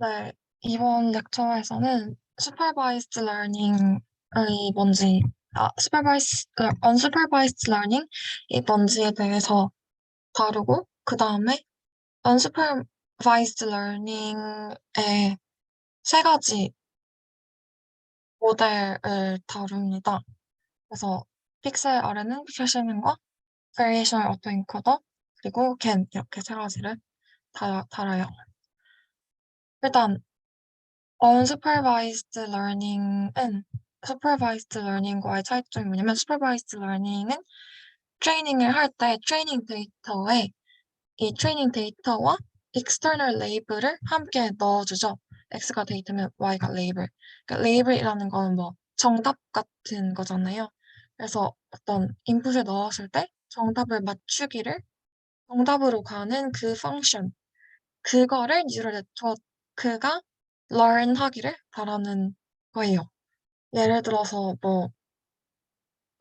네, 이번 렉처에서는 supervised learning이 뭔지, unsupervised learning이 뭔지에 대해서 다루고, 그 다음에 unsupervised learning의 세 가지 모델을 다룹니다. 그래서 픽셀 R에는 픽셀 시민과 variational autoencoder, 그리고 GAN 이렇게 세 가지를 다뤄요. 일단 unsupervised learning은 supervised learning과의 차이점이 뭐냐면 supervised learning은 트레이닝을 할 때 트레이닝 데이터에 이 트레이닝 데이터와 external label을 함께 넣어주죠. X가 데이터면 Y가 레이블. 그러니까 레이블이라는 거는 뭐 정답 같은 거잖아요. 그래서 어떤 인풋을 넣었을 때 정답을 맞추기를 정답으로 가는 그 펑션 그거를 뉴럴 네트워크가 learn 하기를 바라는 거예요. 예를 들어서 뭐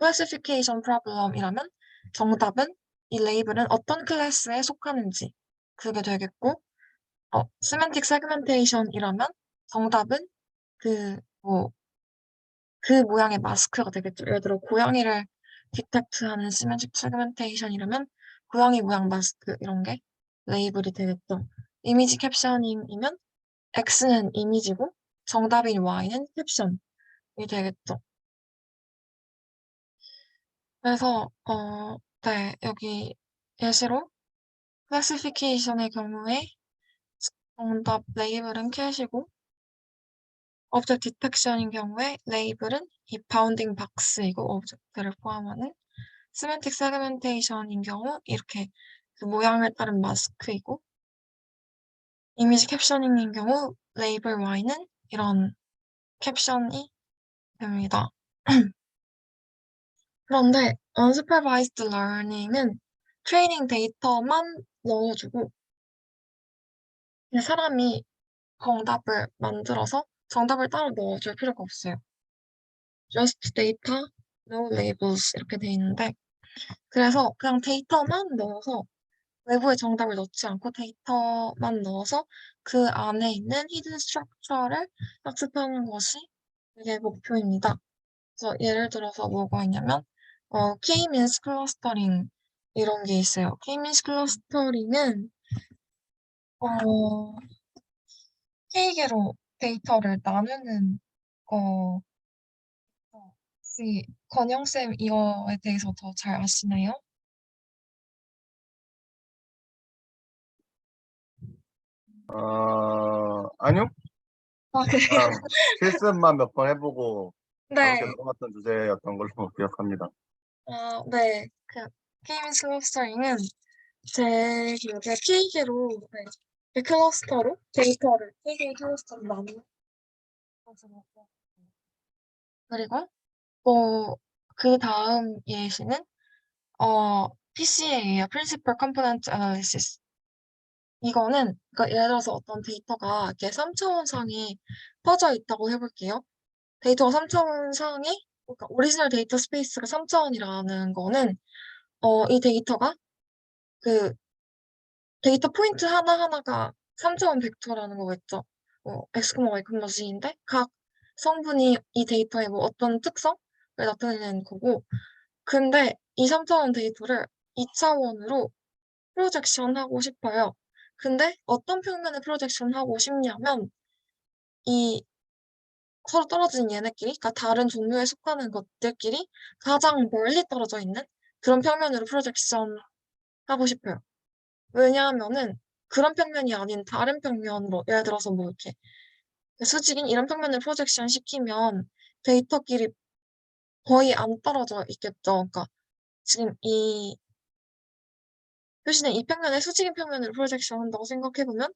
classification problem이라면 정답은 이 레이블은 어떤 클래스에 속하는지 그게 되겠고 semantic segmentation이라면 정답은 그 뭐 그 모양의 마스크가 되겠죠. 예를 들어 고양이를 디텍트하는 semantic segmentation이라면 고양이 모양 마스크 이런 게 레이블이 되겠죠. 이미지 캡셔닝이면 X는 이미지고 정답인 Y는 캡션이 되겠죠. 그래서 네, 여기 예시로 클래시피케이션의 경우에 정답 레이블은 캣이고 오브젝트 디텍션인 경우에 레이블은 이 바운딩 박스이고 오브젝트를 포함하는 세맨틱 세그멘테이션인 경우 이렇게 그 모양을 따른 마스크이고 이미지 캡셔닝인 경우 레이블 Y는 이런 캡션이 됩니다. 그런데 unsupervised learning은 트레이닝 데이터만 넣어주고 사람이 정답을 만들어서 정답을 따로 넣어줄 필요가 없어요. just data, no labels 이렇게 돼 있는데 그래서 그냥 데이터만 넣어서 외부의 정답을 넣지 않고 데이터만 넣어서 그 안에 있는 히든 스트럭처를 학습하는 것이 이게 목표입니다. 그래서 예를 들어서 뭐가 있냐면 K-means clustering 이런 게 있어요. K-means clustering은 어, K개로 데이터를 나누는 거 혹시 건영쌤 이거에 대해서 더 잘 아시나요? 아니요. 아, 그래요? 그냥 실습만 몇 번 해보고 가볍게 네. 넘어갔던 주제였던 걸로 기억합니다. 네. 그 K-means clustering은 제 기억에 K개로 네, 클러스터로 데이터를 K개의 클러스터로 나누는 거죠. 그리고 또 그 다음 예시는 PCA예요. Principal Component Analysis. 이거는 그러니까 예를 들어서 어떤 데이터가 이렇게 3차원상에 퍼져 있다고 해볼게요. 데이터가 3차원상에 그러니까 오리지널 데이터 스페이스가 3차원이라는 거는 이 데이터가 그 데이터 포인트 하나하나가 3차원 벡터라는 거겠죠. X, Y, Z인데 각 성분이 이 데이터의 뭐 어떤 특성을 나타내는 거고 근데 이 3차원 데이터를 2차원으로 프로젝션 하고 싶어요. 근데 어떤 평면에 프로젝션 하고 싶냐면 이 서로 떨어진 얘네끼리, 그러니까 다른 종류에 속하는 것들끼리 가장 멀리 떨어져 있는 그런 평면으로 프로젝션 하고 싶어요. 왜냐하면은 그런 평면이 아닌 다른 평면으로 예를 들어서 뭐 이렇게 수직인 이런 평면을 프로젝션 시키면 데이터끼리 거의 안 떨어져 있겠죠. 그러니까 지금 이 표시는 이 평면에 수직인 평면으로 프로젝션 한다고 생각해보면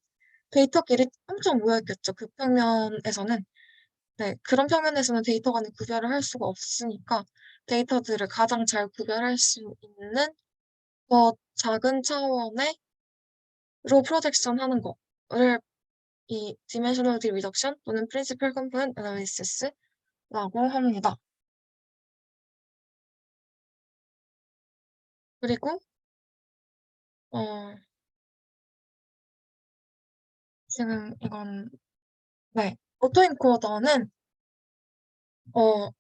데이터끼리 엄청 모여있겠죠. 그 평면에서는. 네, 그런 평면에서는 데이터 간의 구별을 할 수가 없으니까 데이터들을 가장 잘 구별할 수 있는 더 작은 차원의 로 프로젝션 하는 거를 이 dimensionality reduction 또는 principal component analysis라고 합니다. 그리고 어, 지금 이건 네. 오토인코더는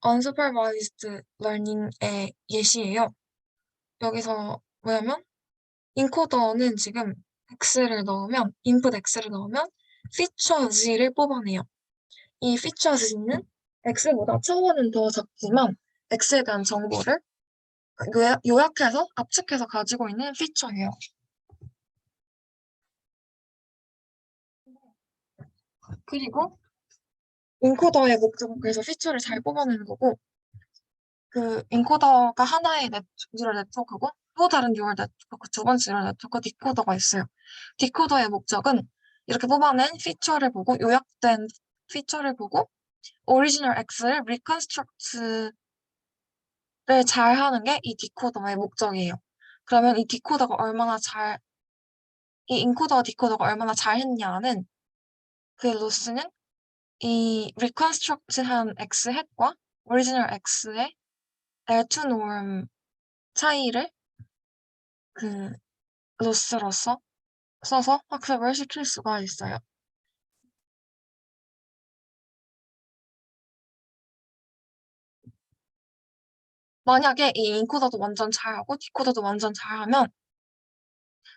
unsupervised learning의 예시예요. 여기서 뭐냐면 인코더는 지금 X를 넣으면 input X를 넣으면 features를 뽑아내요. 이 features는 X보다 처음에는 더 작지만 X에 대한 정보를 요약해서 압축해서 가지고 있는 피처예요. 그리고 인코더의 목적은 그래서 피처를 잘 뽑아내는 거고 그 인코더가 하나의 뉴럴 네트워크고 또 다른 뉴럴 네트워크, 두 번째 뉴럴 네트워크 디코더가 있어요. 디코더의 목적은 이렇게 뽑아낸 피처를 보고 요약된 피처를 보고 오리지널 X를 리컨스트럭트를 잘 하는 게 이 디코더의 목적이에요. 그러면 이 인코더와 디코더가 얼마나 잘했냐는 그 로스는 이 리컨스트럭트한 X 햇과 오리지널 X의 L2 norm 차이를 그 로스로서 써서 학습을 시킬 수가 있어요. 만약에 이 인코더도 완전 잘하고 디코더도 완전 잘하면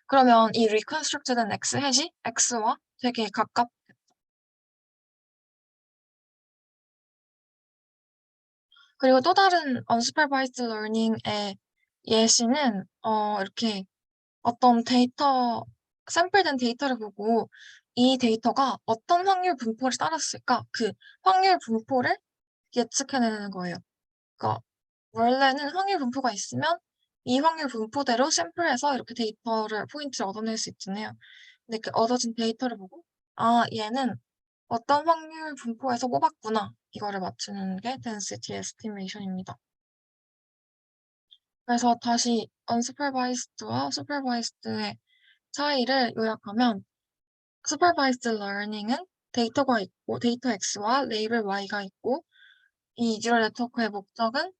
그러면 이 리컨스트럭트된 X 햇이 X와 되게 가깝 그리고 또 다른 unsupervised learning의 예시는 이렇게 어떤 샘플된 데이터를 보고 이 데이터가 어떤 확률 분포를 따랐을까? 그 확률 분포를 예측해내는 거예요. 그러니까 원래는 확률 분포가 있으면 이 확률 분포대로 샘플해서 이렇게 포인트를 얻어낼 수 있잖아요. 근데 그 얻어진 데이터를 보고 얘는 어떤 확률 분포에서 뽑았구나. 이거를 맞추는 게 density estimation입니다. 그래서 다시 unsupervised와 supervised의 차이를 요약하면 supervised learning은 데이터가 있고 데이터 X와 레이블 Y가 있고 이 뉴럴 네트워크의 목적은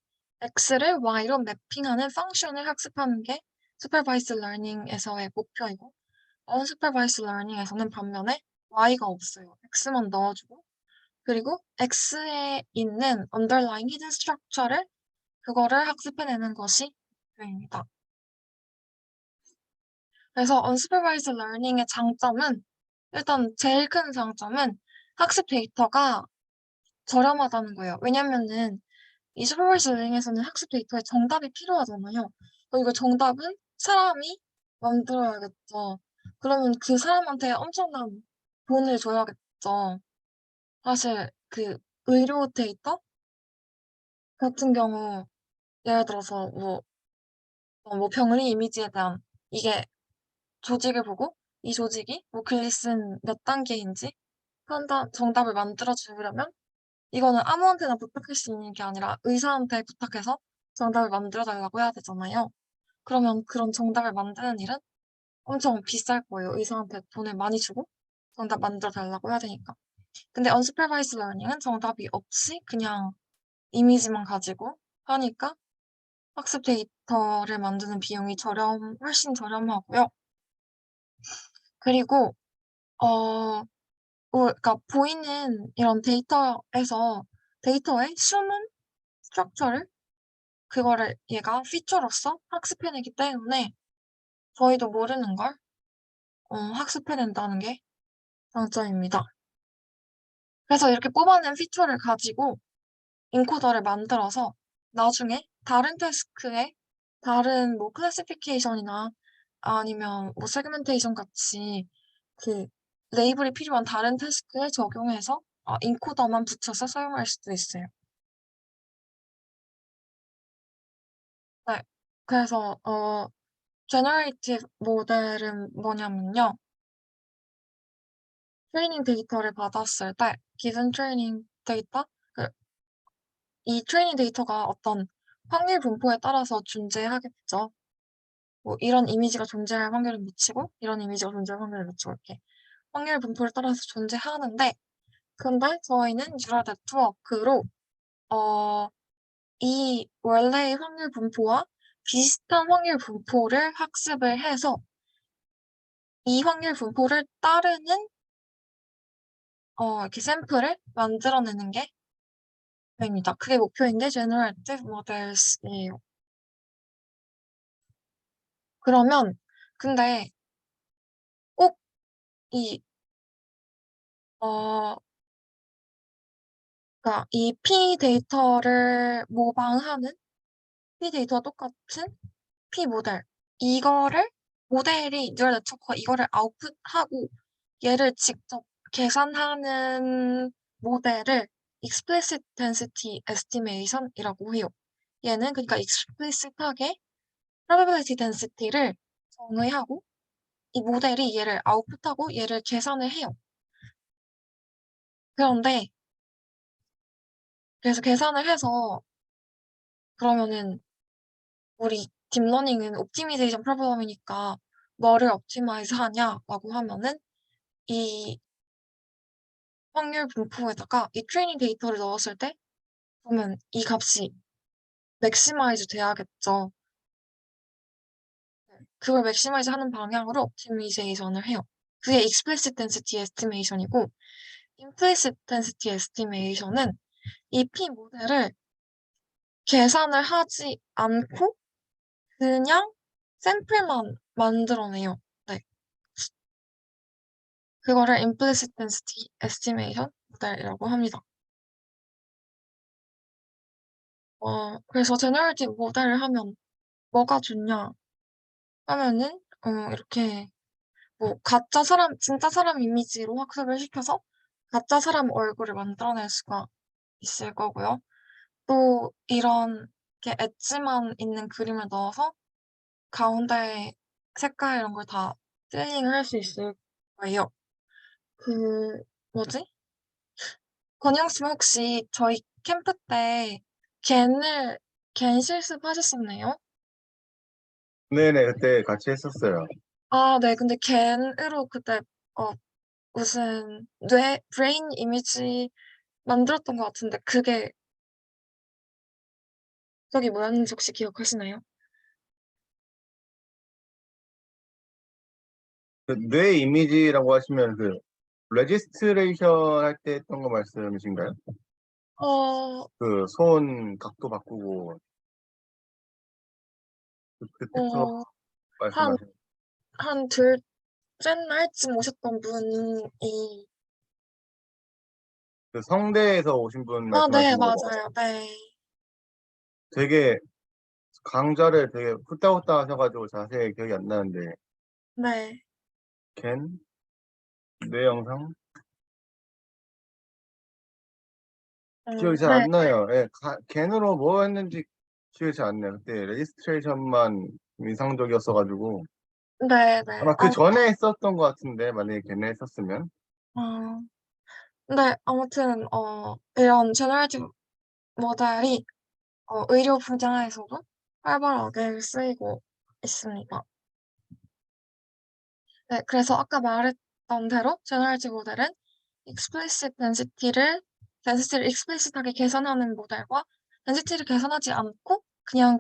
X를 Y로 매핑하는 펑션을 학습하는 게 supervised learning에서의 목표이고 unsupervised learning에서는 반면에 Y가 없어요. X만 넣어주고 그리고 X에 있는 underlying hidden structure를 그거를 학습해내는 것이 목표입니다. 그래서 unsupervised learning의 장점은 일단 제일 큰 장점은 학습 데이터가 저렴하다는 거예요. 왜냐면은 이 supervised learning에서는 학습 데이터에 정답이 필요하잖아요. 그리고 정답은 사람이 만들어야겠죠. 그러면 그 사람한테 엄청난 돈을 줘야겠죠. 사실 그 의료 데이터 같은 경우 예를 들어서 뭐 병리 이미지에 대한 이게 조직을 보고 이 조직이 뭐 글리슨 몇 단계인지 정답을 만들어 주려면 이거는 아무한테나 부탁할 수 있는 게 아니라 의사한테 부탁해서 정답을 만들어 달라고 해야 되잖아요. 그러면 그런 정답을 만드는 일은 엄청 비쌀 거예요. 의사한테 돈을 많이 주고 정답 만들어 달라고 해야 되니까. 근데 unsupervised learning은 정답이 없이 그냥 이미지만 가지고 하니까 학습 데이터를 만드는 비용이 훨씬 저렴하고요. 그리고 어, 그러니까 보이는 이런 데이터의 숨은 스트럭처를 그거를 얘가 피처로서 학습해내기 때문에 저희도 모르는 걸 학습해낸다는 게 장점입니다. 그래서 이렇게 뽑아낸 피처를 가지고 인코더를 만들어서 나중에 다른 태스크에 다른 뭐 클래시피케이션이나 아니면 뭐 세그멘테이션 같이 그 레이블이 필요한 다른 태스크에 적용해서 인코더만 붙여서 사용할 수도 있어요. 네. 그래서 제너레이티브 모델은 뭐냐면요. 트레이닝 데이터를 받았을 때 기존 트레이닝 데이터 이 트레이닝 데이터가 어떤 확률 분포에 따라서 존재하겠죠. 뭐 이런 이미지가 존재할 확률을 미치고 이런 이미지가 존재할 확률을 미치고 이렇게 확률 분포에 따라서 존재하는데 근데 저희는 뉴럴 네트워크로 어, 이 원래의 확률 분포와 비슷한 확률 분포를 학습을 해서 이 확률 분포를 따르는 이렇게 샘플을 만들어내는 게 목표입니다. 그게 목표인 게 Generative Models이에요. 그러면 근데 꼭 이, 어, 그러니까 이 P 데이터를 모방하는 P 데이터와 똑같은 P 모델 이거를 모델이 뉴럴 네트워크가 이거를 아웃풋하고 얘를 직접 계산하는 모델을 explicit density estimation이라고 해요. 얘는 그러니까 explicit하게 probability density를 정의하고 이 모델이 얘를 아웃풋하고 얘를 계산을 해요. 그런데 그래서 계산을 해서 그러면은 우리 딥러닝은 옵티미제이션 프로블럼이니까 뭐를 옵티마이즈 하냐라고 하면은 이 확률 분포에다가 이 트레이닝 데이터를 넣었을 때 그러면 이 값이 맥시마이즈 돼야겠죠. 그걸 맥시마이즈 하는 방향으로 옵티미제이션을 해요. 그게 explicit density estimation이고 implicit density estimation은 이 P 모델을 계산을 하지 않고 그냥 샘플만 만들어내요. 네. 그거를 implicit density estimation 모델이라고 합니다. 그래서 제너레이티브 모델을 하면 뭐가 좋냐 하면은 이렇게 뭐 가짜 사람, 진짜 사람 이미지로 학습을 시켜서 가짜 사람 얼굴을 만들어낼 수가 있을 거고요. 또 이런 게 엣지만 있는 그림을 넣어서 가운데 색깔 이런 걸 다 튜닝을 할 수 있을 거예요. 그 뭐지? 권영 씨 혹시 저희 캠프 때 겐을 겐 실습하셨었나요? 네네, 그때 같이 했었어요. 아, 네. 근데 겐으로 그때 어 무슨 뇌 브레인 이미지 만들었던 것 같은데 그게 저기 뭐였는지 혹시 기억하시나요? 뇌 이미지라고 하시면 레지스트레이션 할 때 했던 거 말씀이신가요? 어, 손 각도 바꾸고, 그때 쪽 어, 한, 말씀하시는. 한 둘째 날쯤 오셨던 분이, 성대에서 오신 분 아, 네, 말씀하시는 거죠? 맞아요. 네. 되게 강좌를 되게 후딱후딱 하셔가지고 자세히 기억이 안 나는데, 네. 겐? 뇌 영상? 기억이 잘 네. 안 나요. 예, 겐으로 뭐 했는지 기억이 잘 안 나요. 그때 레지스트레이션만 인상적이었어가지고. 네, 네. 아마 그 전에 했었던 것 같은데, 만약에 걔네 했었으면. 어, 네, 아무튼, 이런 제너레이티브 모델이, 의료 분야에서도 활발하게 쓰이고 있습니다. 네, 그래서 아까 말했던 대로 제너레이티브 모델은 density를 explicit하게 계산하는 모델과 density를 계산하지 않고 그냥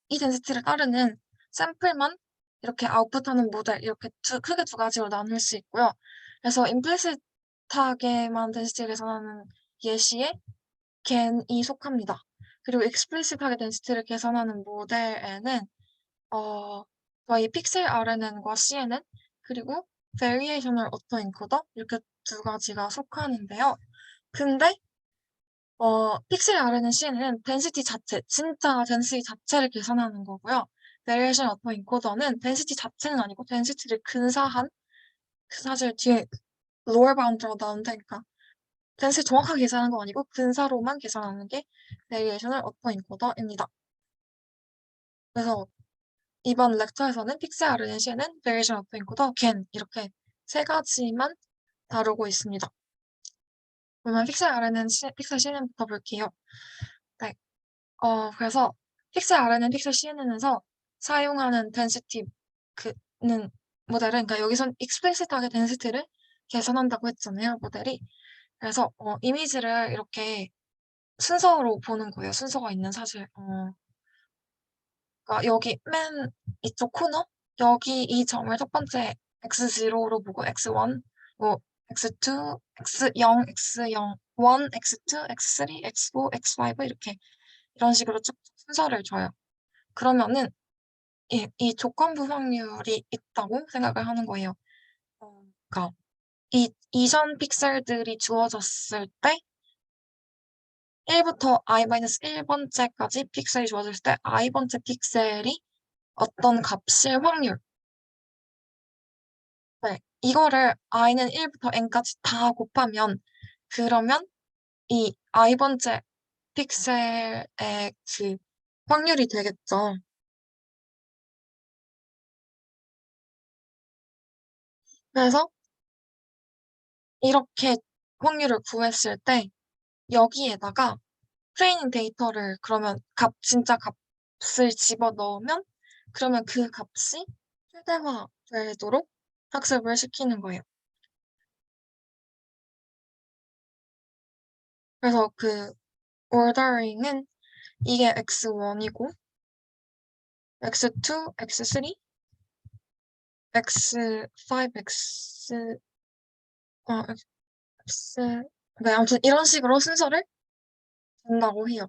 이 density를 따르는 샘플만 이렇게 아웃풋하는 모델 이렇게 크게 두 가지로 나눌 수 있고요. 그래서 implicit하게만 density를 계산하는 예시에 겐이 속합니다. 그리고 explicit하게 density를 계산하는 모델에는 저희 픽셀 RNN과 CNN 그리고 variational autoencoder 이렇게 두 가지가 속하는데요. 근데 픽셀 RNN, CNN은 density 자체, 진짜 density 자체를 계산하는 거고요. variational autoencoder는 density 자체는 아니고 density를 근사한 사실 뒤에 lower bound라고 나오는데 그러니까 density 정확하게 계산하는 건 아니고 근사로만 계산하는 게 variational autoencoder입니다. 그래서 이번 렉처에서는 픽셀 RNC는 Variation of Encoder, GAN 이렇게 세 가지만 다루고 있습니다. 그러면 픽셀 RNN, 픽셀 CNN부터 볼게요. 네, 그래서 픽셀 RNN, 픽셀 CNN에서 사용하는 density 는 모델은 그러니까 여기선 explicit하게 density를 계산한다고 했잖아요, 모델이. 그래서 이미지를 이렇게 순서로 보는 거예요. 순서가 있는 사실. 그러니까 여기 맨 이쪽 코너 여기 이 점을 첫 번째 x0로 보고 x1 뭐 x2, x0, x0, 1, x2, x3, x4, x5 이렇게 이런 식으로 쭉 순서를 줘요. 그러면은 이 조건부 확률이 있다고 생각을 하는 거예요. 그러니까 이 이전 픽셀들이 주어졌을 때 1부터 i-1번째까지 픽셀이 주어졌을 때 i번째 픽셀이 어떤 값일 확률. 네, 이거를 i는 1부터 n까지 다 곱하면 그러면 이 i번째 픽셀의 그 확률이 되겠죠. 그래서 이렇게 확률을 구했을 때 여기에다가 트레이닝 데이터를 그러면 진짜 값을 집어넣으면 그러면 그 값이 최대화 되도록 학습을 시키는 거예요. 그래서 그 ordering은 이게 x1이고 x2, x3, x5, x, 네, 아무튼 이런 식으로 순서를 준다고 해요.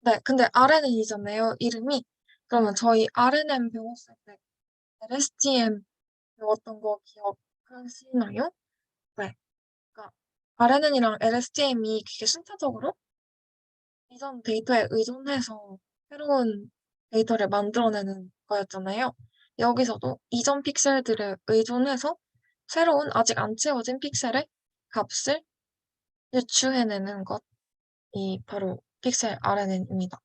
네, 근데 RNN이잖아요, 이름이. 그러면 저희 RNN 배웠을 때 LSTM 배웠던 거 기억하시나요? 네. 그러니까 RNN이랑 LSTM이 그게 순차적으로 이전 데이터에 의존해서 새로운 데이터를 만들어내는 거였잖아요. 여기서도 이전 픽셀들에 의존해서 새로운 아직 안 채워진 픽셀의 값을 유추해내는 것이 바로 픽셀 RNN입니다.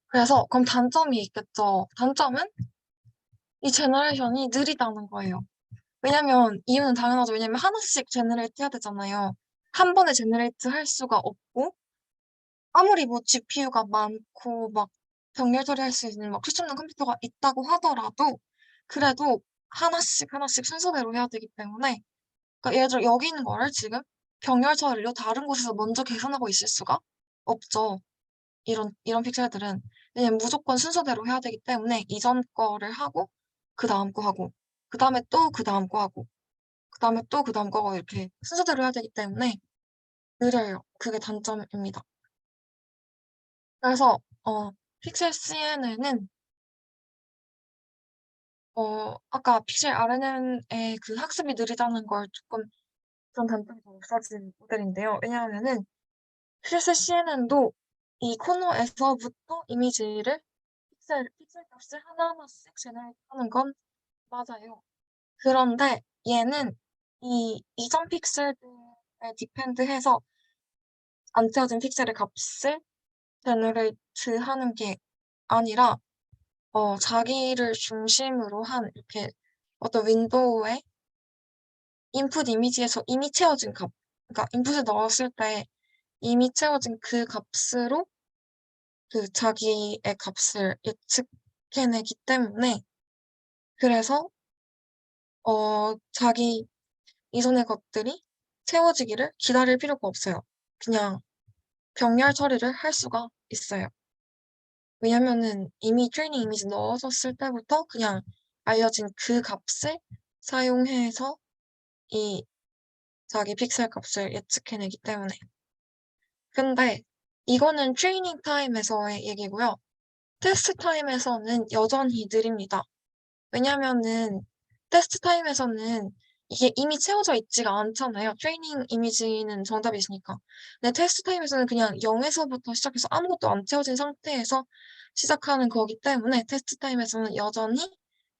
그래서 그럼 단점이 있겠죠. 단점은 이 제너레이션이 느리다는 거예요. 왜냐면 이유는 당연하죠. 왜냐면 하나씩 제너레이트 해야 되잖아요. 한 번에 제너레이트 할 수가 없고 아무리 뭐 GPU가 많고 막 병렬 처리할 수 있는 막 최첨단 컴퓨터가 있다고 하더라도 그래도 하나씩 하나씩 순서대로 해야 되기 때문에 그러니까 예를 들어 여기 있는 거를 지금 병렬 처리로 다른 곳에서 먼저 계산하고 있을 수가 없죠. 이런 픽셀들은 왜냐면 무조건 순서대로 해야 되기 때문에 이전 거를 하고 그 다음 거 하고 그 다음에 또 그 다음 거 하고 그 다음에 또 그 다음 거 이렇게 순서대로 해야 되기 때문에 느려요. 그게 단점입니다. 그래서 픽셀 CNN은 아까 픽셀 RNN의 그 학습이 느리다는 걸 조금 그런 단점이 좀 없어진 모델인데요. 왜냐하면은 픽셀 CNN도 이 코너에서부터 이미지를 픽셀 값을 하나하나씩 제너레이트하는 건 맞아요. 그런데 얘는 이 이전 픽셀들에 디펜드해서 안 채워진 픽셀의 값을 제너레이트하는 게 아니라 자기를 중심으로 한 이렇게 어떤 윈도우의 인풋 이미지에서 이미 채워진 값, 그러니까 인풋을 넣었을 때 이미 채워진 그 값으로 그 자기의 값을 예측해내기 때문에 그래서 자기 이전의 것들이 채워지기를 기다릴 필요가 없어요. 그냥 병렬 처리를 할 수가 있어요. 왜냐면은 이미 트레이닝 이미지 넣어줬을 때부터 그냥 알려진 그 값을 사용해서 이 자기 픽셀 값을 예측해내기 때문에. 근데 이거는 트레이닝 타임에서의 얘기고요. 테스트 타임에서는 여전히 느립니다. 왜냐면은 테스트 타임에서는 이게 이미 채워져 있지가 않잖아요. 트레이닝 이미지는 정답이시니까. 근데 테스트 타임에서는 그냥 0에서부터 시작해서 아무것도 안 채워진 상태에서 시작하는 거기 때문에 테스트 타임에서는 여전히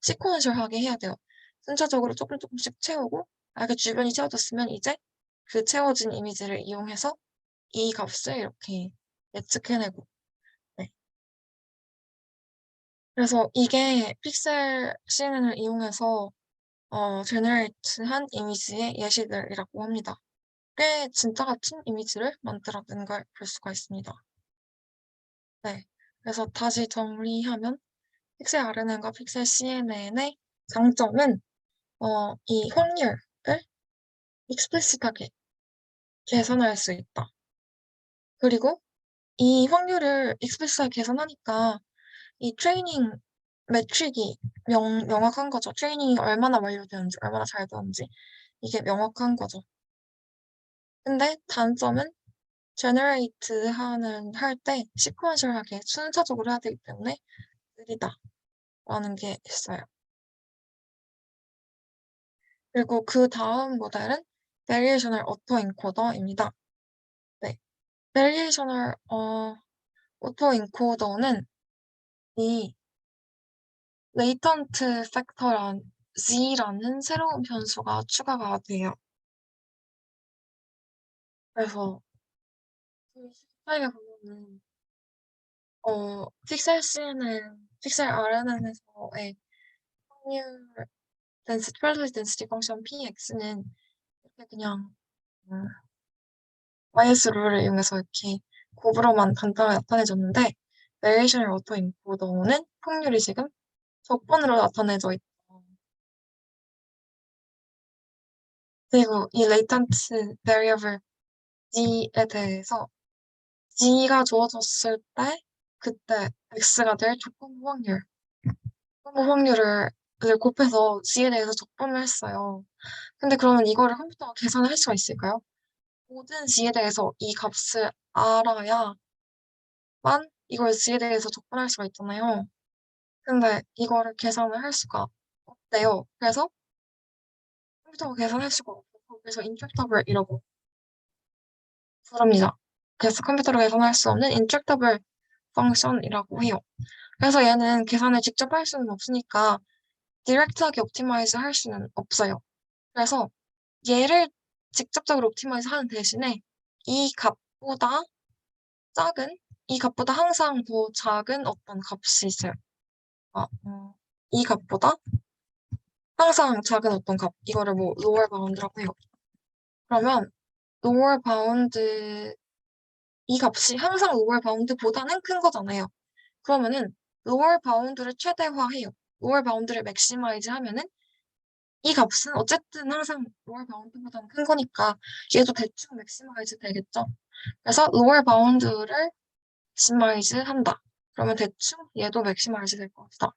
시퀀셜하게 해야 돼요. 순차적으로 조금 조금씩 채우고 그 주변이 채워졌으면 이제 그 채워진 이미지를 이용해서 이 값을 이렇게 예측해내고 네. 그래서 이게 픽셀 CNN을 이용해서 제너레이트한 이미지의 예시들이라고 합니다. 꽤 진짜 같은 이미지를 만들어낸 걸 볼 수가 있습니다. 네. 그래서 다시 정리하면 픽셀 RNN과 픽셀 CNN의 장점은 이 확률을 익스플리시트하게 계산할 수 있다. 그리고 이 확률을 익스플리시트하게 계산하니까 이 트레이닝 매트릭이 명확한 거죠. 트레이닝이 얼마나 완료되는지, 얼마나 잘 되는지. 이게 명확한 거죠. 근데 단점은 generate 할 때 시퀀셜하게 순차적으로 해야 되기 때문에 느리다라는 게 있어요. 그리고 그 다음 모델은 variational autoencoder입니다. 네. variational autoencoder는 이 latent factor란 Z라는 새로운 변수가 추가가 돼요. 그래서 그 스타일에 보면은 픽셀 C는 픽셀 RNN에서의 확률 density, probability density 펑션 px는 이렇게 그냥 YS 룰을 이용해서 이렇게 곱으로만 간단하게 나타내줬는데 variational autoencoder는 확률이 지금 적분으로 나타내져 있다. 그리고 이 latent variable G에 대해서 G가 주어졌을 때 그때 X가 될 조건부 확률 조건부 확률을 곱해서 G에 대해서 적분을 했어요. 근데 그러면 이거를 컴퓨터가 계산을 할 수가 있을까요? 모든 G에 대해서 이 값을 알아야만 이걸 G에 대해서 적분할 수가 있잖아요. 근데 이거를 계산을 할 수가 없대요. 그래서 컴퓨터가 계산할 수가 없고 그래서 intractable이라고 부릅니다. 그래서 컴퓨터로 계산할 수 없는 intractable function이라고 해요. 그래서 얘는 계산을 직접 할 수는 없으니까 디렉트하게 옵티마이즈 할 수는 없어요. 그래서 얘를 직접적으로 옵티마이즈 하는 대신에 이 값보다 작은, 이 값보다 항상 더 작은 어떤 값이 있어요. 이 값보다 항상 작은 어떤 값, 이거를 뭐 lower bound라고 해요. 그러면 lower bound 이 값이 항상 lower bound보다는 큰 거잖아요. 그러면은 lower bound를 최대화해요. lower bound를 maximize 하면은 이 값은 어쨌든 항상 lower bound보다는 큰 거니까 얘도 대충 maximize 되겠죠. 그래서 lower bound를 maximize 한다. 그러면 대충 얘도 maximize 될 것이다.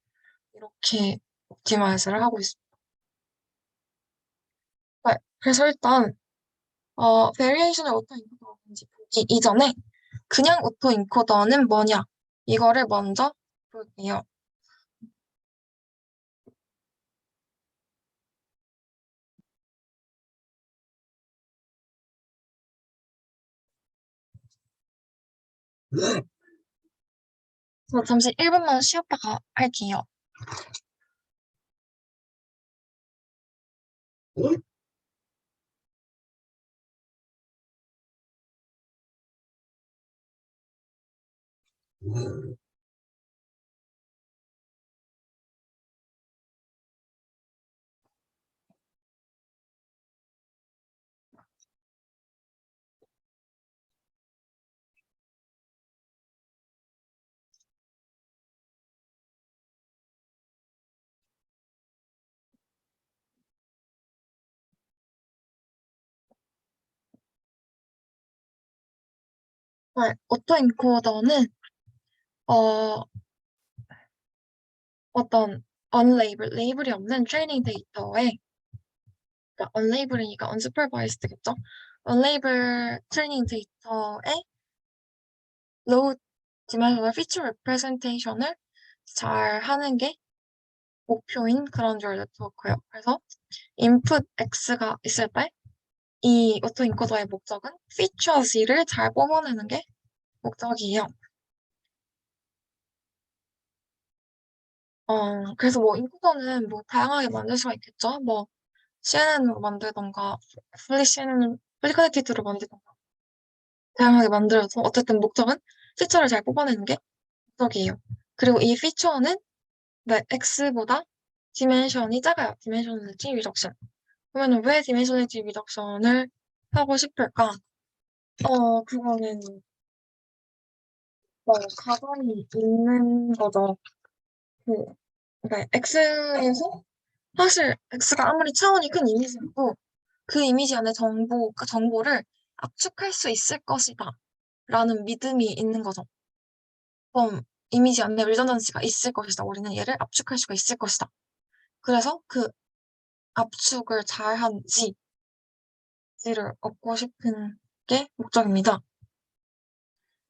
이렇게 옵티마이즈를 하고 있습니다. 네, 그래서 일단 variational autoencoder가 뭔지 보기 이전에 그냥 autoencoder는 뭐냐 이거를 먼저 볼게요. 저 잠시 1분만 쉬었다가 할게요. 네, autoencoder는 어, 어떤 unlabel, 레이블이 없는 트레이닝 데이터에 그러니까 unlabel이니까 unsupervised겠죠? unlabel 트레이닝 데이터에 low dimensional feature representation을 잘 하는 게 목표인 그라운드 네트워크예요. 그래서 input x가 있을 때 이 오토인코더의 목적은 feature C를 잘 뽑아내는 게 목적이에요. 그래서 뭐 인코더는 뭐 다양하게 만들 수가 있겠죠. 뭐 CNN으로 만들던가, 풀리 CNN, 풀리 커넥티드로 만들던가 다양하게 만들어서 어쨌든 목적은 피처를 잘 뽑아내는 게 목적이에요. 그리고 이 피처는 네, X보다 디멘션이 작아요. 디멘셔널리티 리덕션. 그러면 왜 디멘셔널리티 리덕션을 하고 싶을까? 그거는 가정이 있는 거죠. 그, 그러니까 X에서 사실 X가 아무리 차원이 큰 이미지여도 그 이미지 안에 정보를 압축할 수 있을 것이다. 라는 믿음이 있는 거죠. 그럼 이미지 안에 리더넌시가 있을 것이다. 우리는 얘를 압축할 수가 있을 것이다. 그래서 그 압축을 잘한 지를 얻고 싶은 게 목적입니다.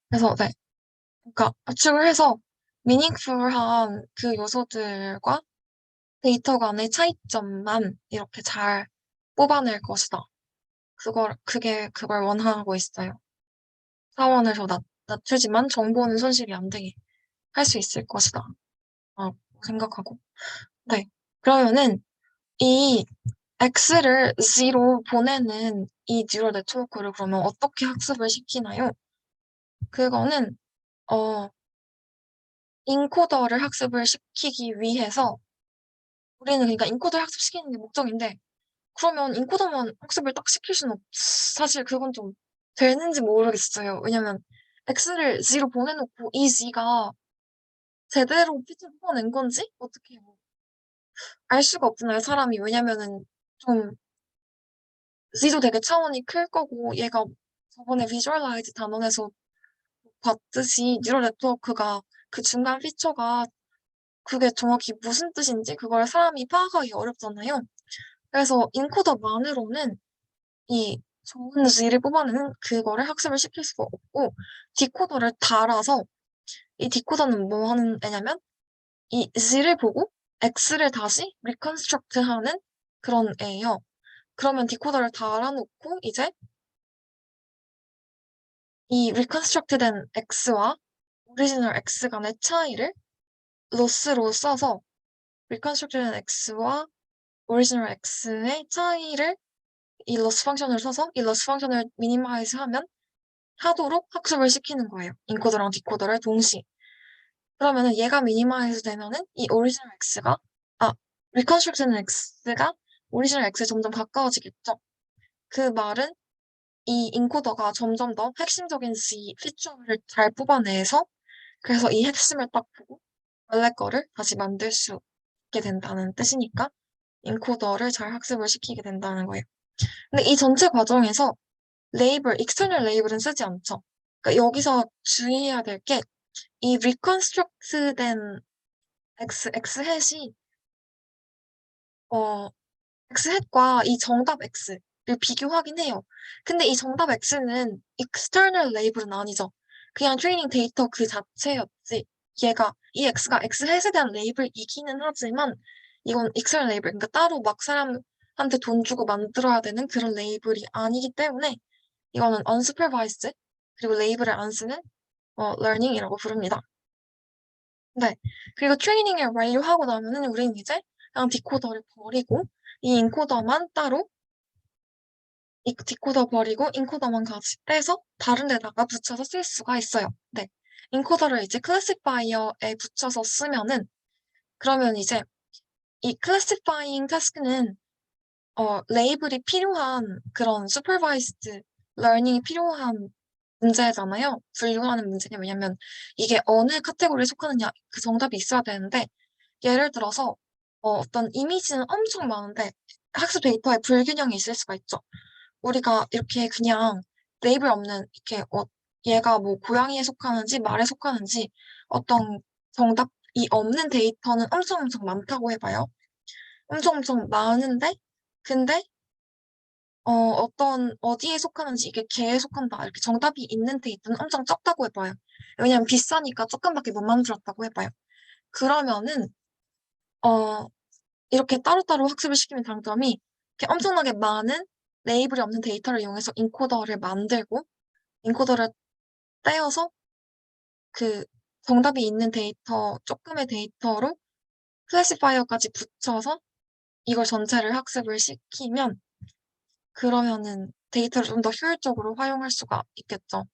그래서 네, 그러니까 압축을 해서 미닝풀한 그 요소들과 데이터 간의 차이점만 이렇게 잘 뽑아낼 것이다. 그걸 원하고 있어요. 사원에서 낮추지만 정보는 손실이 안 되게 할 수 있을 것이다. 라고 생각하고. 네. 그러면은 이 X를 Z로 보내는 이 뉴럴 네트워크를 그러면 어떻게 학습을 시키나요? 그거는, 인코더를 학습을 시키기 위해서 우리는 그러니까 인코더를 학습시키는 게 목적인데 그러면 인코더만 학습을 딱 시킬 수는 사실 그건 좀 되는지 모르겠어요. 왜냐면 X를 Z로 보내놓고 이 Z가 제대로 핏을 뽑아낸 건지 어떻게 뭐 알 수가 없잖아요, 사람이. 왜냐면은 좀 Z도 되게 차원이 클 거고 얘가 저번에 비주얼라이즈 단원에서 봤듯이 뉴럴 네트워크가 그 중간 피처가 그게 정확히 무슨 뜻인지 그걸 사람이 파악하기 어렵잖아요. 그래서 인코더만으로는 이 좋은 Z를 뽑아내는 그거를 학습을 시킬 수가 없고 디코더를 달아서 이 디코더는 뭐 하는 애냐면 이 Z를 보고 X를 다시 리컨스트럭트 하는 그런 애예요. 그러면 디코더를 달아놓고 이제 이 리컨스트럭트 된 X와 오리지널 X 간의 차이를 로스로 써서 리컨스트럭트 된 X와 오리지널 X의 차이를 이 로스 펑션을 써서 이 로스 펑션을 미니마이즈 하도록 학습을 시키는 거예요. 인코더랑 디코더를 동시에. 그러면은 얘가 미니마이즈 되면은 이 오리지널 X가, 리컨스트럭트 된 X가 오리지널 X에 점점 가까워지겠죠. 그 말은 이 인코더가 점점 더 핵심적인 C 피처를 잘 뽑아내서 그래서 이 핵심을 딱 보고 원래 거를 다시 만들 수 있게 된다는 뜻이니까 인코더를 잘 학습을 시키게 된다는 거예요. 근데 이 전체 과정에서 익스터널 레이블은 쓰지 않죠. 그러니까 여기서 주의해야 될 게 이 reconstruct 된 X 햇이 어, X햇과 이 정답 X를 비교하긴 해요. 근데 이 정답 X는 external label은 아니죠. 그냥 트레이닝 데이터 그 자체였지. 이 X가 X햇에 대한 레이블이기는 하지만 이건 external 레이블, 그러니까 따로 막 사람한테 돈 주고 만들어야 되는 그런 레이블이 아니기 때문에 이거는 unsupervised, 그리고 레이블을 안 쓰는 learning이라고 부릅니다. 네. 그리고 트레이닝을 완료하고 나면은 우리는 이제 그냥 디코더를 버리고 이 인코더만 따로 이 디코더 버리고 인코더만 같이 떼서 다른 데다가 붙여서 쓸 수가 있어요. 네. 인코더를 이제 클래시파이어에 붙여서 쓰면은 그러면 이제 이 클래시파잉 태스크는 레이블이 필요한 그런 슈퍼바이스드 러닝이 필요한 문제잖아요. 분류하는 문제냐. 왜냐면 이게 어느 카테고리에 속하느냐 그 정답이 있어야 되는데 예를 들어서 어떤 이미지는 엄청 많은데 학습 데이터에 불균형이 있을 수가 있죠. 우리가 이렇게 그냥 레이블 없는 이렇게 얘가 뭐 고양이에 속하는지 말에 속하는지 어떤 정답이 없는 데이터는 엄청 엄청 많다고 해봐요. 엄청 엄청 많은데 근데 어디에 속하는지 이게 개에 속한다 이렇게 정답이 있는 데이터는 엄청 적다고 해봐요. 왜냐면 비싸니까 조금밖에 못 만들었다고 해봐요. 그러면은 어 이렇게 따로따로 학습을 시키면 장점이 이렇게 엄청나게 많은 레이블이 없는 데이터를 이용해서 인코더를 만들고 인코더를 떼어서 그 정답이 있는 조금의 데이터로 클래시파이어까지 붙여서 이걸 전체를 학습을 시키면 그러면은 데이터를 좀 더 효율적으로 활용할 수가 있겠죠.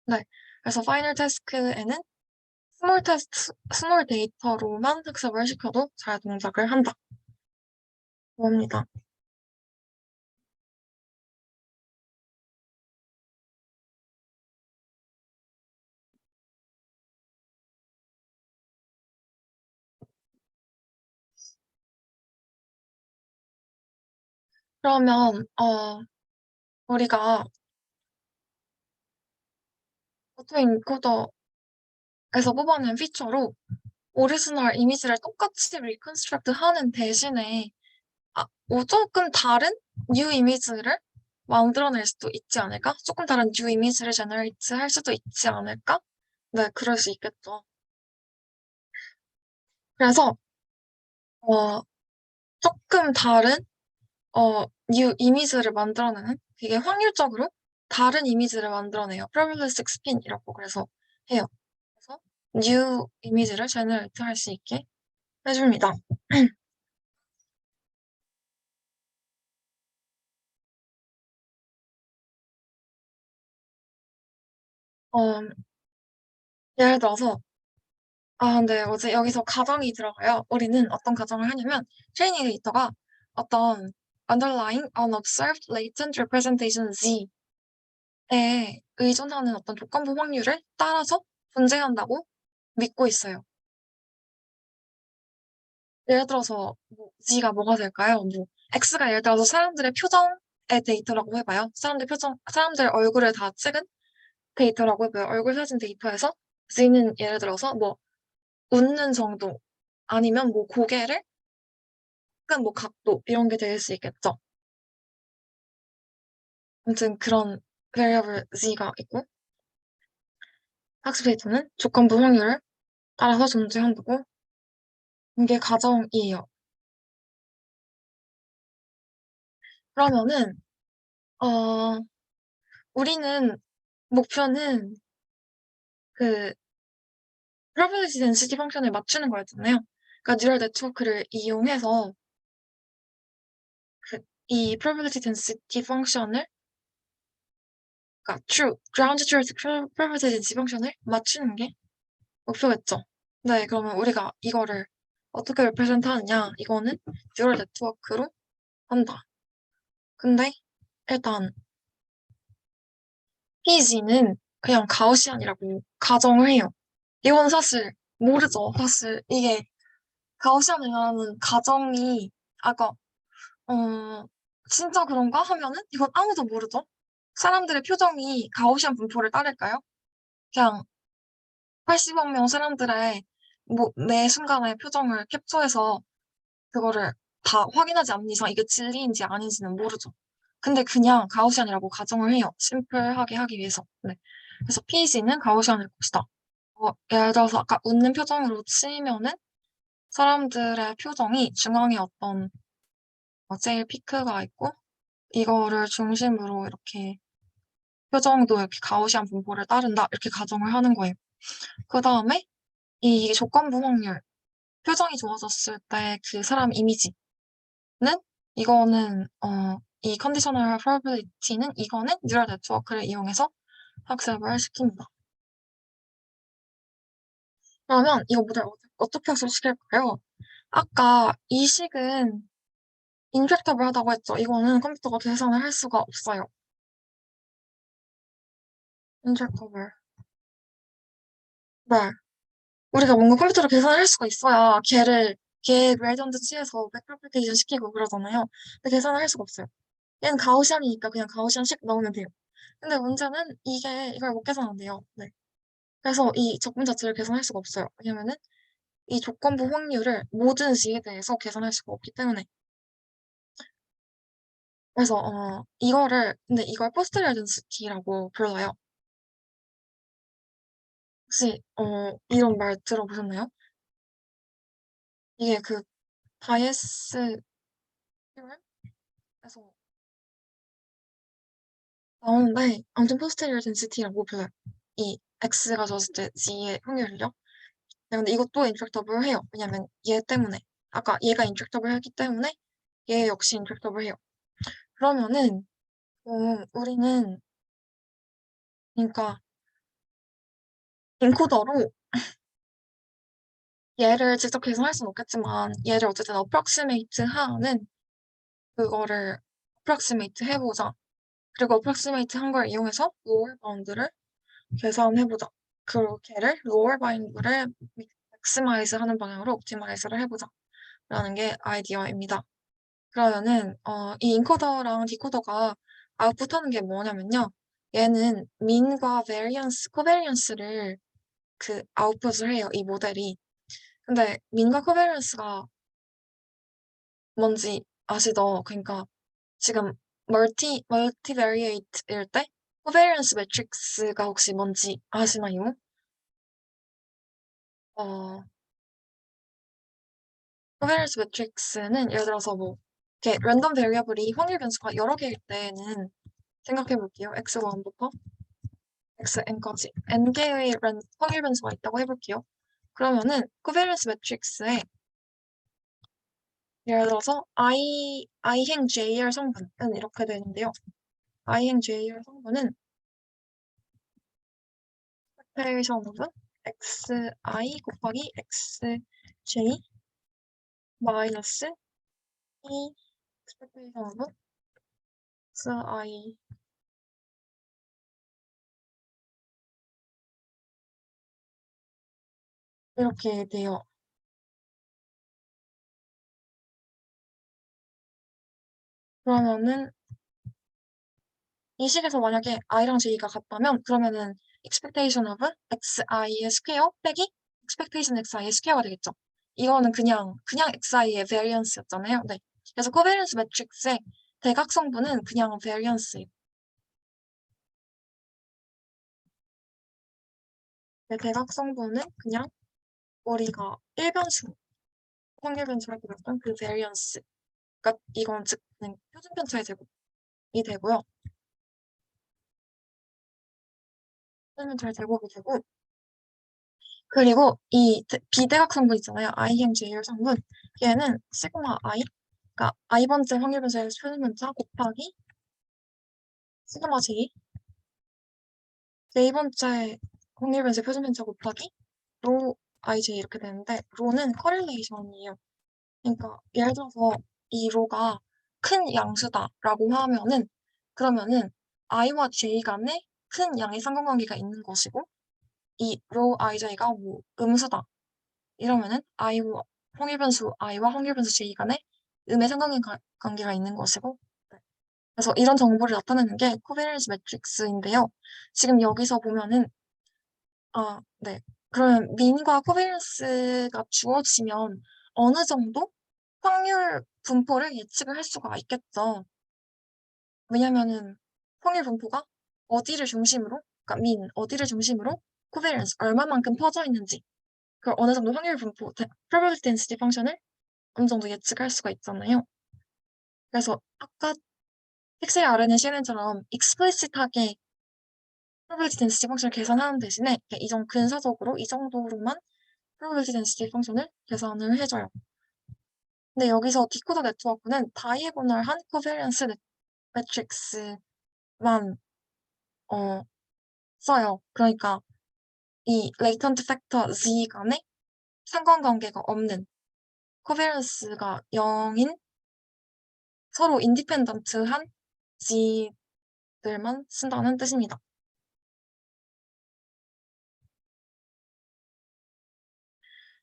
네. 그래서 파이널 태스크에는 스몰 데이터로만 학습을 시켜도 잘 동작을 한다. 봅니다. 그러면, 우리가 오토 인코더 에서 뽑아낸 피처로 오리지널 이미지를 똑같이 리컨스트럭트 하는 대신에 조금 다른 뉴 이미지를 만들어낼 수도 있지 않을까? 조금 다른 뉴 이미지를 제너레이트 할 수도 있지 않을까? 네, 그럴 수 있겠죠. 그래서 조금 다른 뉴 이미지를 만들어내는 되게 확률적으로 다른 이미지를 만들어내요. probabilistic spin이라고 그래서 해요. 그래서 뉴 이미지를 제너레이트 할 수 있게 해줍니다. 어, 예를 들어서 근데 어제 여기서 가정이 들어가요. 우리는 어떤 가정을 하냐면 트레이닝 데이터가 어떤 underlying unobserved latent representation Z에 의존하는 어떤 조건부 확률을 따라서 존재한다고 믿고 있어요. 예를 들어서 뭐 G가 뭐가 될까요? 뭐 X가 예를 들어서 사람들의 표정의 데이터라고 해봐요. 사람들 얼굴을 다 찍은 데이터라고 해봐요. 얼굴 사진 데이터에서 G는 예를 들어서 뭐 웃는 정도 아니면 뭐 고개를 약간 뭐 각도 이런 게 될 수 있겠죠. 아무튼 그런 variable Z가 있고 학습 데이터는 조건부 확률을 따라서 존재한다고 이게 가정이에요. 그러면은 어 우리는 목표는 그 probability density 펑션을 맞추는 거였잖아요. 그러니까 뉴럴 네트워크를 이용해서 이 probability density 펑션을 그러니까 ground truth probability density 펑션을 맞추는 게 목표겠죠. 네, 그러면 우리가 이거를 어떻게 represent 하느냐? 이거는 뉴럴 네트워크로 한다. 근데 일단 PG는 그냥 가우시안이라고 가정을 해요. 이건 사실 모르죠. 사실 이게 가우시안이라는 가정이 아까 어 진짜 그런가 하면은 이건 아무도 모르죠. 사람들의 표정이 가우시안 분포를 따를까요? 그냥 80억 명 사람들의 뭐 매 순간의 표정을 캡처해서 그거를 다 확인하지 않는 이상 이게 진리인지 아닌지는 모르죠. 근데 그냥 가우시안이라고 가정을 해요. 심플하게 하기 위해서. 네. 그래서 PEC는 가우시안일 것이다. 예를 들어서 아까 웃는 표정으로 치면은 사람들의 표정이 중앙에 어떤 제일 피크가 있고 이거를 중심으로 이렇게 표정도 이렇게 가우시안 분포를 따른다 이렇게 가정을 하는 거예요. 그 다음에 이 조건부 확률 표정이 좋아졌을 때 그 사람 이미지는 이거는 이 컨디셔널 프로버빌리티는 이거는 뉴럴 네트워크를 이용해서 학습을 시킵니다. 그러면 이거 모델 어떻게 학습시킬까요? 아까 이 식은 인젝터블 하다고 했죠. 이거는 컴퓨터가 계산을 할 수가 없어요. 인젝터블. 네. 우리가 뭔가 컴퓨터로 계산을 할 수가 있어야 걔 그레디언트 취해서 백프로페이션 시키고 그러잖아요. 근데 계산을 할 수가 없어요. 얘는 가우시안이니까 그냥 가우시안식 넣으면 돼요. 근데 문제는 이걸 못 계산한대요. 네. 그래서 이 적분 자체를 계산할 수가 없어요. 왜냐면은 이 조건부 확률을 모든 G에 대해서 계산할 수가 없기 때문에. 그래서 근데 이걸 포스트리어 덴시티라고 불러요. 혹시 이런 말 들어보셨나요? 이게 그 바이애스 테orem에서 나오는데 아무튼 포스테리어 덴시티라고 불러요. 이 x가 줬을 때 g의 확률을요. 네, 근데 이것도 인트랙터블 해요. 왜냐면 얘 때문에 아까 얘가 인트랙터블 했기 때문에 얘 역시 인트랙터블 해요. 그러면은 우리는 그러니까 인코더로 얘를 직접 계산할 수는 없겠지만 얘를 어쨌든 어프락시메이트 하는 그거를 어프락시메이트 해보자. 그리고 어프락시메이트 한 걸 이용해서 로어 바운드를 계산해보자. 그리고 걔를 로어 바운드를 맥시마이즈 하는 방향으로 옵티마이즈를 해보자. 라는 게 아이디어입니다. 그러면은 이 인코더랑 디코더가 아웃풋하는 게 뭐냐면요. 얘는 민과 베리언스, 코베리언스를 그 아웃풋을 해요. 이 모델이. 근데 민과 코베런스가 뭔지 아시죠? 그러니까 지금 멀티베리에이트일 때 코베런스 매트릭스가 혹시 뭔지 아시나요? 어, 코베런스 매트릭스는 예를 들어서 뭐 이렇게 랜덤 베리어블이 확률 변수가 여러 개일 때는 생각해 볼게요. x1부터 xn까지 n개의 확률 변수가 있다고 해볼게요. 그러면은 코베런스 매트릭스에 예를 들어서 i행 JR 성분은 이렇게 되는데요. i행 JR 성분은 expectation of xi 곱하기 xj 마이너스 e expectation of xi 이렇게 돼요. 그러면은 이 식에서 만약에 i랑 j가 같다면 그러면은 expectation of xi의 스퀘어 빼기 expectation xi의 스퀘어가 되겠죠. 이거는 그냥 xi의 variance였잖아요. 네. 그래서 코베런스 매트릭스의 대각 성분은 그냥 variance예요. 네, 대각 성분은 그냥 우리가 일변수, 확률 변수라고 했던 그 variance. 그러니까 이건 즉 그냥 표준 편차의 제곱이 되고요. 표준 편차의 제곱이 되고 그리고 이 비대각 성분 있잖아요. IMJR 성분. 얘는 시그마 I, 그러니까 i번째 확률 변수의 표준 편차 곱하기 시그마 J, J번째 확률 변수의 표준 편차 곱하기 로 IJ 이렇게 되는데 로는 커릴레이션이에요. 그러니까 예를 들어서 이 로가 큰 양수다라고 하면은 그러면은 i와 j 간에 큰 양의 상관관계가 있는 것이고 이 로 ij가 뭐 음수다 이러면은 i와 확률변수 i와 확률변수 j 간에 음의 상관관계가 있는 것이고 네. 그래서 이런 정보를 나타내는 게 코베런스 매트릭스인데요. 지금 여기서 보면은 네. 그러면 민과 코베런스가 주어지면 어느 정도 확률 분포를 예측을 할 수가 있겠죠. 왜냐면은 확률 분포가 어디를 중심으로, 그러니까 민, 어디를 중심으로 코베런스 얼마만큼 퍼져 있는지, 그 어느 정도 확률 분포, probability density 펑션을 어느 정도 예측할 수가 있잖아요. 그래서 아까 픽셀 R는 CNN처럼 explicit하게 probability density 펑션을 계산하는 대신에 근사적으로 이 정도로만 probability density 펑션을 계산을 해줘요. 근데 여기서 디코더 네트워크는 다이애고널한 코베런스 매트릭스만 써요. 그러니까 이 레이턴트 팩터 Z 간에 상관관계가 없는 코베런스가 0인 서로 인디펜던트한 G들만 쓴다는 뜻입니다.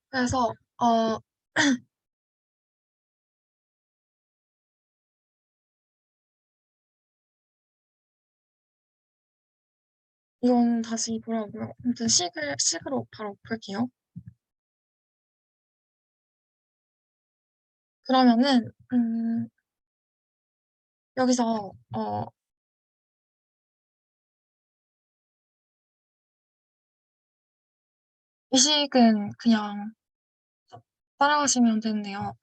그래서 이건 다시 보라고요. 아무튼 식으로 바로 풀게요. 그러면은 여기서 이 식은 그냥 따라가시면 되는데요.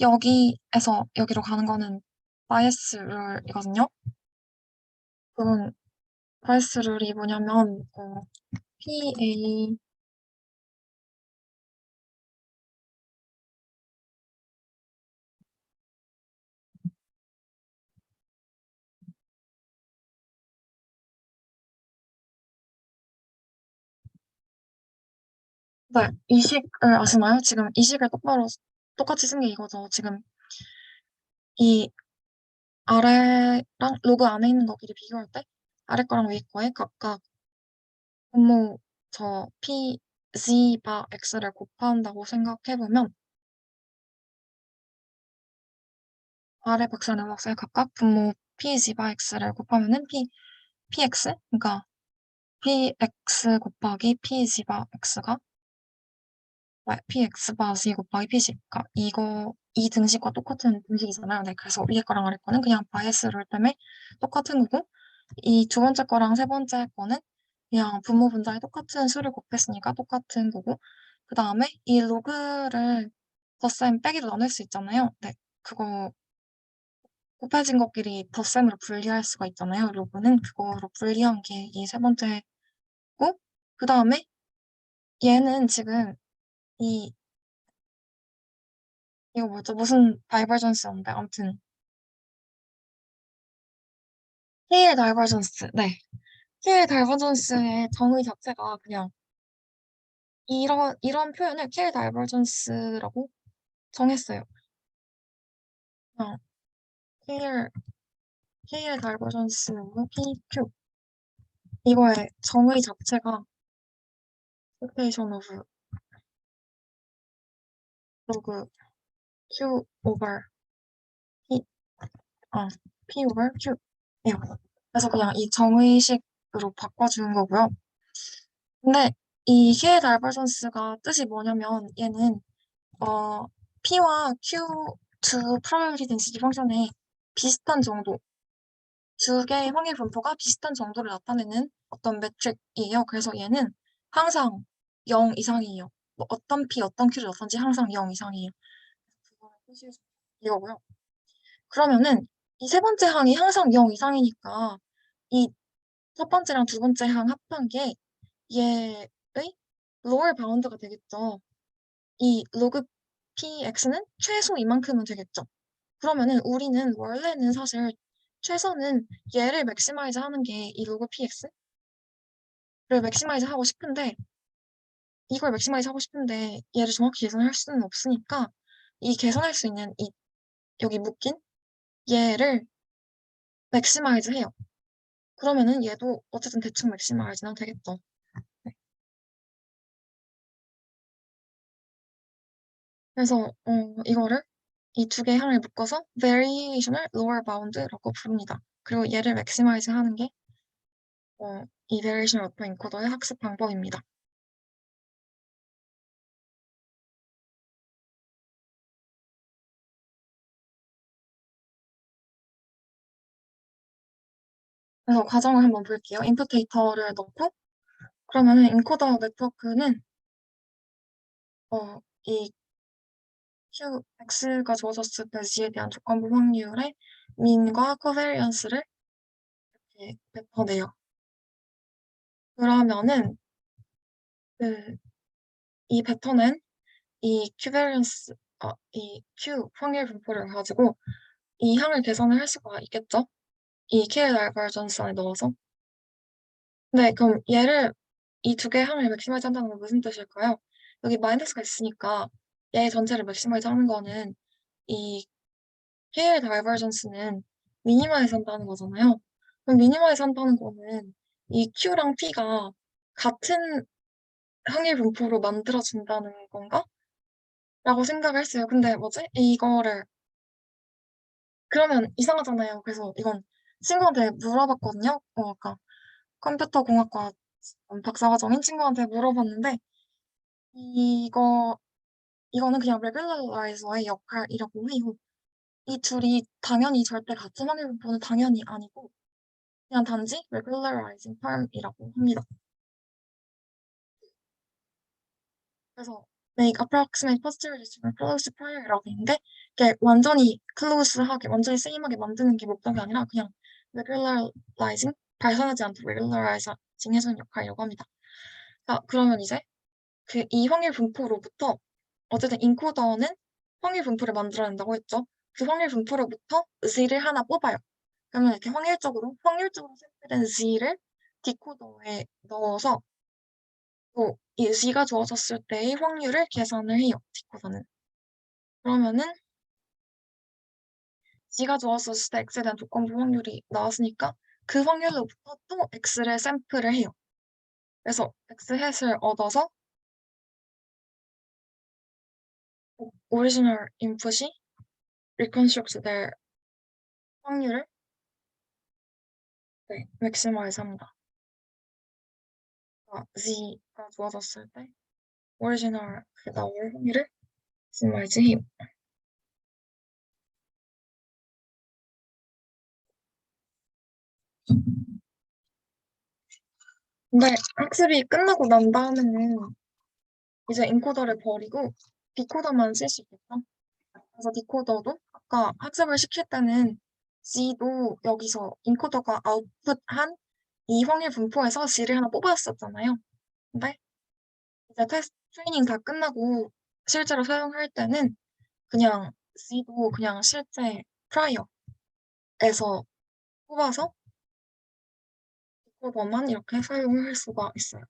여기에서 여기로 가는 거는 바이애스 룰이거든요. 그건 바이애스 룰이 뭐냐면 PA 네, 이식을 아시나요? 지금 이식을 똑같이 쓴 게 이거죠. 지금 이 아래랑 로그 안에 있는 거끼리 비교할 때 아래 거랑 위에 거에 각각 분모 P, Z 바 X를 곱한다고 생각해보면 아래 박스랑 박스에 각각 분모 P, Z 바 X를 곱하면은 PX? 그러니까 px 곱하기 pg바 x가 px 바 g 곱하기 pg. 그러니까 이거 이 등식과 똑같은 등식이잖아요. 네, 그래서 위에 거랑 아래 거는 그냥 바이애스 룰 때문에 똑같은 거고 이 두 번째 거랑 세 번째 거는 그냥 분모 분자에 똑같은 수를 곱했으니까 똑같은 거고 그 다음에 이 로그를 덧셈 빼기로 나눌 수 있잖아요. 네, 그거 곱해진 것끼리 덧셈으로 분리할 수가 있잖아요. 로그는 그거로 분리한 게 이 세 번째고 그 다음에 얘는 지금 이 이거 뭐죠? 무슨 다이버전스인데 아무튼 K의 다이버전스. 네. K의 다이버전스의 정의 자체가 그냥 이런 표현을 K의 다이버전스라고 정했어요. 그냥 K의 K의 다이버전스로 PQ 이거의 정의 자체가 equation of log Q over P P over Q예요. 그래서 그냥 이 정의식으로 바꿔주는 거고요. 근데 이 K의 다이버전스가 뜻이 뭐냐면 얘는 P와 Q 두 probability density 펑션의 비슷한 정도, 두 개의 확률 분포가 비슷한 정도를 나타내는 어떤 매트릭이에요. 그래서 얘는 항상 0 이상이에요. 뭐 어떤 P, 어떤 Q를 넣든지 항상 0 이상이에요. 그거를 표시해서 이거고요. 그러면은 이 세 번째 항이 항상 0 이상이니까 이 첫 번째랑 두 번째 항 합한 게 얘의 lower 바운드가 되겠죠. 이 로그 px는 최소 이만큼은 되겠죠. 그러면은 우리는 원래는 사실 최소는 얘를 맥시마이즈 하는 게 이 로그 px를 맥시마이즈 하고 싶은데 이걸 맥시마이즈 하고 싶은데 얘를 정확히 계산할 수는 없으니까 이 계산할 수 있는 이 여기 묶인 얘를 맥시마이즈 해요. 그러면은 얘도 어쨌든 대충 맥시마이즈는 되겠죠. 네. 그래서 이거를 이 두 개의 항을 묶어서 variational lower bound라고 부릅니다. 그리고 얘를 맥시마이즈 하는 게 이 variational upper encoder의 학습 방법입니다. 그래서 과정을 한번 볼게요. 인풋 데이터를 넣고 그러면은 인코더 네트워크는 이 X가 주어졌을 때 G에 대한 조건부 확률의 민과 코베리언스를 이렇게 뱉어내요. 그러면은 이 뱉어낸 이 큐베리언스 이 Q 확률 분포를 가지고 이 항을 계산을 할 수가 있겠죠? 이 K의 다이버전스 안에 넣어서. 네, 그럼 얘를 이 두 개의 항을 맥시마이즈 한다는 건 무슨 뜻일까요? 여기 마이너스가 있으니까 얘 전체를 맥시마이즈 하는 거는 이 K의 다이버전스는 미니마이즈 한다는 거잖아요. 그럼 미니마이즈 한다는 거는 이 Q랑 P가 같은 항일 분포로 만들어진다는 건가? 라고 생각을 했어요. 근데 뭐지? 이거를 그러면 이상하잖아요. 그래서 이건 친구한테 물어봤거든요. 아까 컴퓨터 공학과 박사과정인 친구한테 물어봤는데 이거 이거는 그냥 레귤러라이저의 역할이라고 해요. 이 둘이 당연히 절대 같은 확률 분포는 당연히 아니고 그냥 단지 regularizing term이라고 합니다. 그래서 make approximate posterior distribution close prior이라고 있는데 이게 완전히 close하게 완전히 same하게 만드는 게 목적이 아니라 그냥 regularizing 발산하지 않도록 regularizing 해주는 역할이라고 합니다. 자, 그러면 이제 그 이 확률 분포로부터 어쨌든 인코더는 확률 분포를 만들어낸다고 했죠. 그 확률 분포로부터 Z를 하나 뽑아요. 그러면 이렇게 확률적으로 샘플된 Z를 디코더에 넣어서 또 이 Z가 주어졌을 때의 확률을 계산을 해요. 디코더는. 그러면은 Z가 주어졌을 때 X에 대한 조건부 확률이 나왔으니까 그 확률로부터 또 X를 샘플을 해요. 그래서 X 햇을 얻어서 오리지널 인풋이 리컨스트럭트 될 확률을 맥시마이즈 합니다. Z가 주어졌을 때 오리지널 그 나올 확률을 말지 힘. 근데 학습이 끝나고 난 다음에는 이제 인코더를 버리고 디코더만 쓸 수 있겠죠? 그래서 디코더도 아까 학습을 시킬 때는 G도 여기서 인코더가 아웃풋한 이 확률 분포에서 G를 하나 뽑았었잖아요. 근데 이제 테스트 트레이닝 다 끝나고 실제로 사용할 때는 그냥 G도 그냥 실제 프라이어에서 뽑아서 디코더만 이렇게 사용을 할 수가 있어요.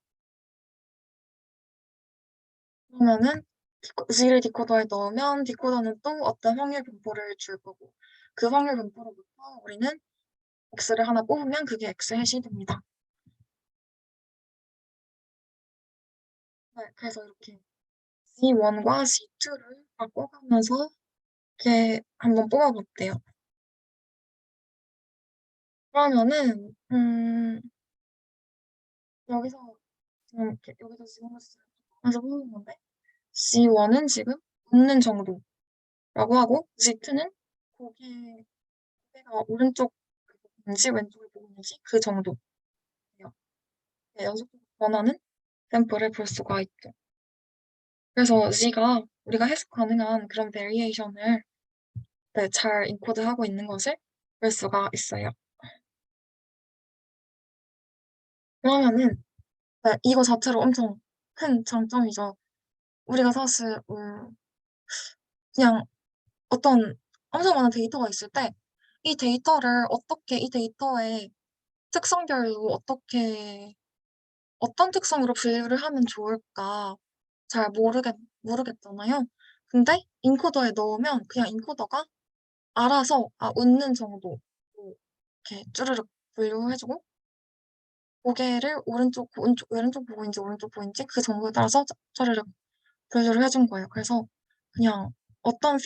그러면은 G를 디코더에 넣으면 디코더는 또 어떤 확률 분포를 줄 거고 그 확률 분포로부터 우리는 X를 하나 뽑으면 그게 X 해시 됩니다. 네, 그래서 이렇게 C1과 C2를 바꿔가면서 이렇게 한번 뽑아볼게요. 그러면은 여기서 지금 이렇게 여기서 지금 하면서 뽑는 건데 C1은 지금 웃는 정도라고 하고 C2는 고개가 오른쪽 인지 왼쪽을 보고 있는지 그 정도예요. 네, 연속적으로 변하는 샘플을 볼 수가 있죠. 그래서 G가 우리가 해석 가능한 그런 베리에이션을 네, 잘 인코드하고 있는 것을 볼 수가 있어요. 그러면은 네, 이거 자체로 엄청 큰 장점이죠. 우리가 사실 그냥 어떤 엄청 많은 데이터가 있을 때 이 데이터를 어떻게 이 데이터의 특성별로 어떻게 어떤 특성으로 분류를 하면 좋을까 잘 모르겠잖아요. 근데 인코더에 넣으면 그냥 인코더가 알아서 웃는 정도 이렇게 쭈르륵 분류해주고 고개를 왼쪽 보고인지 오른쪽 보고인지 그 정도에 따라서 쭈르륵 분류를 해준 거예요. 그래서 그냥 어떤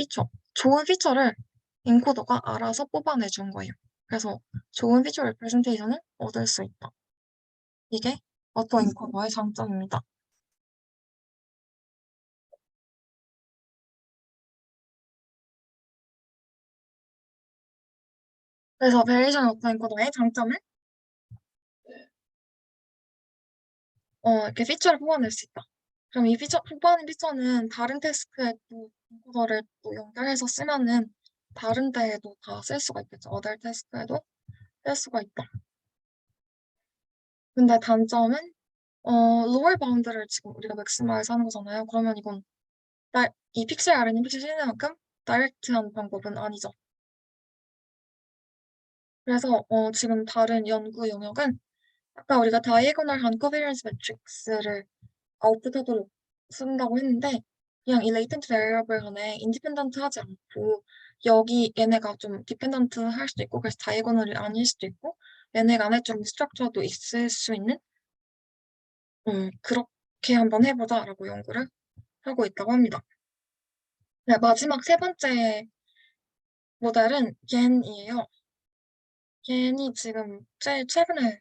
좋은 피처를 인코더가 알아서 뽑아내준 거예요. 그래서 좋은 피처 레프레젠테이션을 얻을 수 있다. 이게 어토 인코더의 장점입니다. 그래서 베리에이션 어토 인코더의 장점은 이렇게 피처를 뽑아낼 수 있다. 그럼 이 뽑아낸 피처는 다른 태스크에 또 인코더를 또 연결해서 쓰면은 다른 데에도 다 쓸 수가 있겠죠. 어덜 태스크에도 쓸 수가 있다. 근데 단점은 로월 바운드를 지금 우리가 맥시마에서 하는 거잖아요. 그러면 이건 이 픽셀 R는 픽셀 C는 만큼 다이렉트한 방법은 아니죠. 그래서 지금 다른 연구 영역은 아까 우리가 다이애고널한 코비런스 매트릭스를 아웃풋하도록 쓴다고 했는데 그냥 이 레이텐트 베리어블 간에 인디펜던트 하지 않고 여기 얘네가 좀 디펜던트 할 수도 있고 그래서 다이애고널이 아닐 수도 있고 얘네 간에 좀 스트럭처도 있을 수 있는 그렇게 한번 해보자라고 연구를 하고 있다고 합니다. 네, 마지막 세 번째 모델은 겐이에요. 겐이 지금 제일 최근에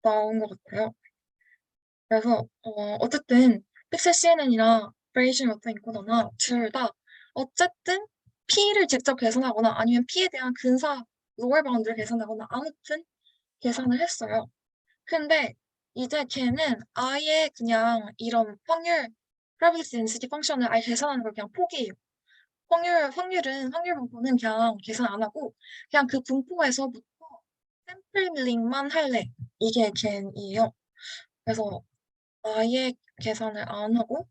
나온 것 같아요. 그래서 어쨌든 픽셀 CNN이나 브레이션 워터 인코더나 둘 다 어쨌든 P를 직접 계산하거나 아니면 P에 대한 근사 로얼 바운드를 계산하거나 아무튼 계산을 했어요. 근데 이제 걔는 아예 그냥 이런 probability density 펑션을 아예 계산하는 걸 그냥 포기해요. 확률 분포는 그냥 계산 안 하고 그냥 그 분포에서부터 샘플 밀링만 할래. 이게 겐이에요. 그래서 아예 계산을 안 하고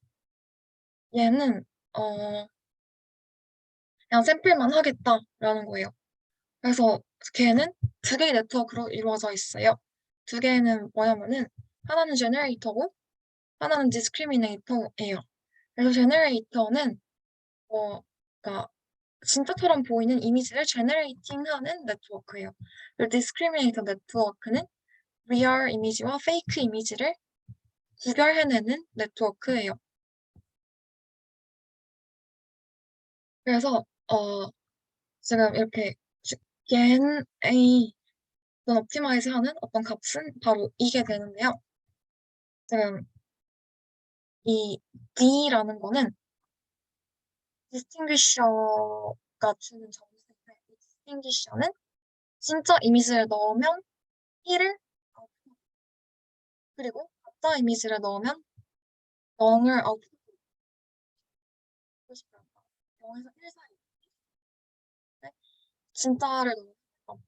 얘는 그냥 샘플만 하겠다라는 거예요. 그래서 걔는 두 개의 네트워크로 이루어져 있어요. 두 개는 뭐냐면은 하나는 제너레이터고 하나는 디스크리미네이터예요. 그래서 제너레이터는 그러니까 진짜처럼 보이는 이미지를 제너레이팅하는 네트워크예요. 그리고 디스크리미네이터 네트워크는 리얼 이미지와 페이크 이미지를 구별해내는 네트워크예요. 그래서 지금 이렇게 gen A 옵티마이즈 하는 어떤 값은 바로 이게 되는데요. 지금 이 D라는 거는 distinguisher가 주는 점수인데 이 distinguisher는 진짜 이미지를 넣으면 1을 그리고 가짜 이미지를 넣으면 0을 아웃풋하고 싶어요. 0에서 1 사이. 네? 진짜를 넣으면 0,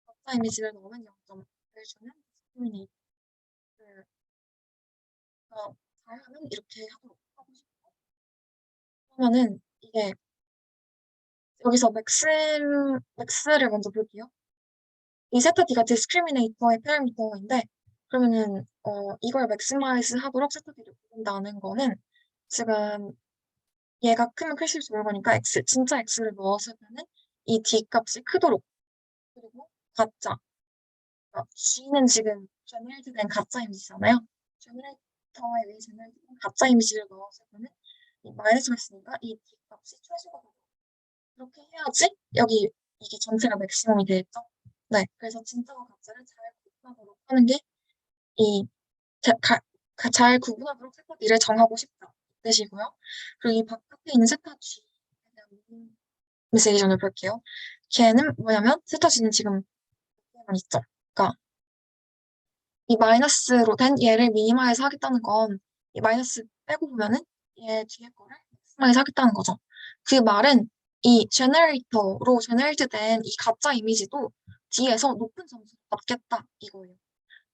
가짜 이미지를 넣으면 0점을 주는 디스크리미네이트가 잘하면 이렇게 하도록 하고 싶어요. 그러면은 이게 여기서 맥스를 먼저 볼게요. 이 세타 D가 디스크리미네이터의 패러미터인데 그러면은 이걸 맥시마이즈 하도록 세타 D를 부른다는 거는 지금 얘가 크면 클수록 좋을 거니까 x 진짜 x를 넣었을 때는 이 D 값이 크도록 그리고 가짜 G는 지금 제너레이트된 가짜 이미지잖아요. 제너레이터에 의해 제너레이트된 가짜 이미지를 넣었을 때는 이 마이너스가 있으니까 이 D 값이 최소가 되고 그렇게 해야지 여기 이게 전체가 맥시멈이 되겠죠. 네, 그래서 진짜와 가짜를 잘 구분하도록 하는 게 이 잘 구분하도록 세타 D를 정하고 싶다 이 뜻이고요. 그리고 이 바깥에 있는 세타 G에 대한 메시지를 볼게요. 걔는 뭐냐면 세타 G는 지금 만 있죠. 그러니까 이 마이너스로 된 얘를 미니마이즈 하겠다는 건 이 마이너스 빼고 보면은 얘 뒤에 거를 맥시마이즈 하겠다는 거죠. 그 말은 이 제너레이터로 제너레이트된 이 가짜 이미지도 D에서 높은 점수를 받겠다 이거예요.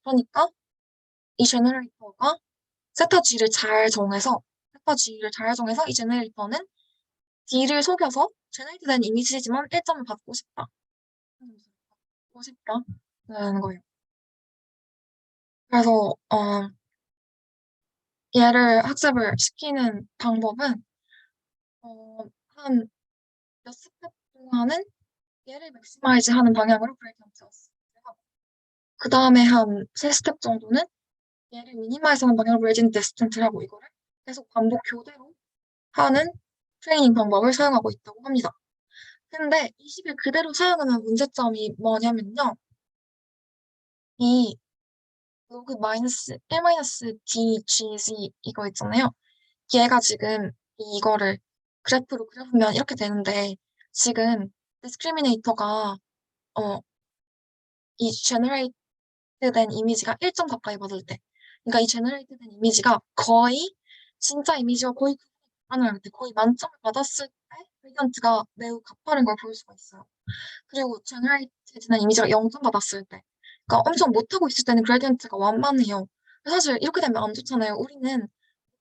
그러니까 이 제너레이터가 세타 G를 잘 정해서 이 제너레이터는 D를 속여서 제너레이트된 이미지지만 1점을 받고 싶다. 받고 싶다는 거예요. 그래서 얘를 학습을 시키는 방법은 한 몇 스텝 동안은 얘를 맥시마이즈 하는 방향으로 그레디언트였어요. 그 다음에 한 3스텝 정도는 얘를 미니마이즈 하는 방향으로 그레디언트 데스턴트를 하고 이거를 계속 반복 교대로 하는 트레이닝 방법을 사용하고 있다고 합니다. 근데 이 식을 그대로 사용하면 문제점이 뭐냐면요. 이 로그 마이너스 1 마이너스 d g z 이거 있잖아요. 얘가 지금 이거를 그래프로 그려보면 이렇게 되는데 지금 디스크리미네이터가 이 제너레이트된 이미지가 1점 가까이 받을 때 그러니까 이 제너레이트된 이미지가 거의 진짜 이미지와 거의 구분을 때 거의 만점을 받았을 때 그레디언트가 매우 가파른 걸 볼 수가 있어요. 그리고 제너레이트된 이미지가 0점 받았을 때 그러니까 엄청 못하고 있을 때는 그레디언트가 완만해요. 사실 이렇게 되면 안 좋잖아요. 우리는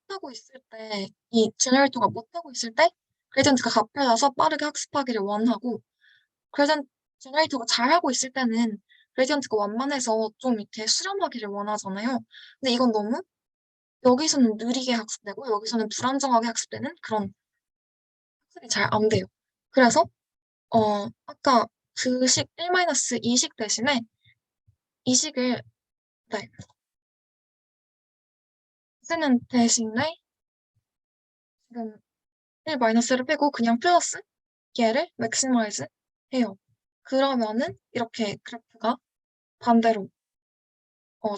못하고 있을 때, 이 제너레이터가 못하고 있을 때 그레디언트가 가파라서 빠르게 학습하기를 원하고 제너레이터가 잘하고 있을 때는 그레디언트가 완만해서 좀 이렇게 수렴하기를 원하잖아요. 근데 이건 너무 여기서는 느리게 학습되고 여기서는 불안정하게 학습되는 그런 학습이 잘 안 돼요. 그래서 아까 그 식 1-2식 대신에 이 식을 네, 쓰는 대신에 지금 1-를 빼고 그냥 플러스 얘를 맥시마이즈 해요. 그러면은 이렇게 그래프가 반대로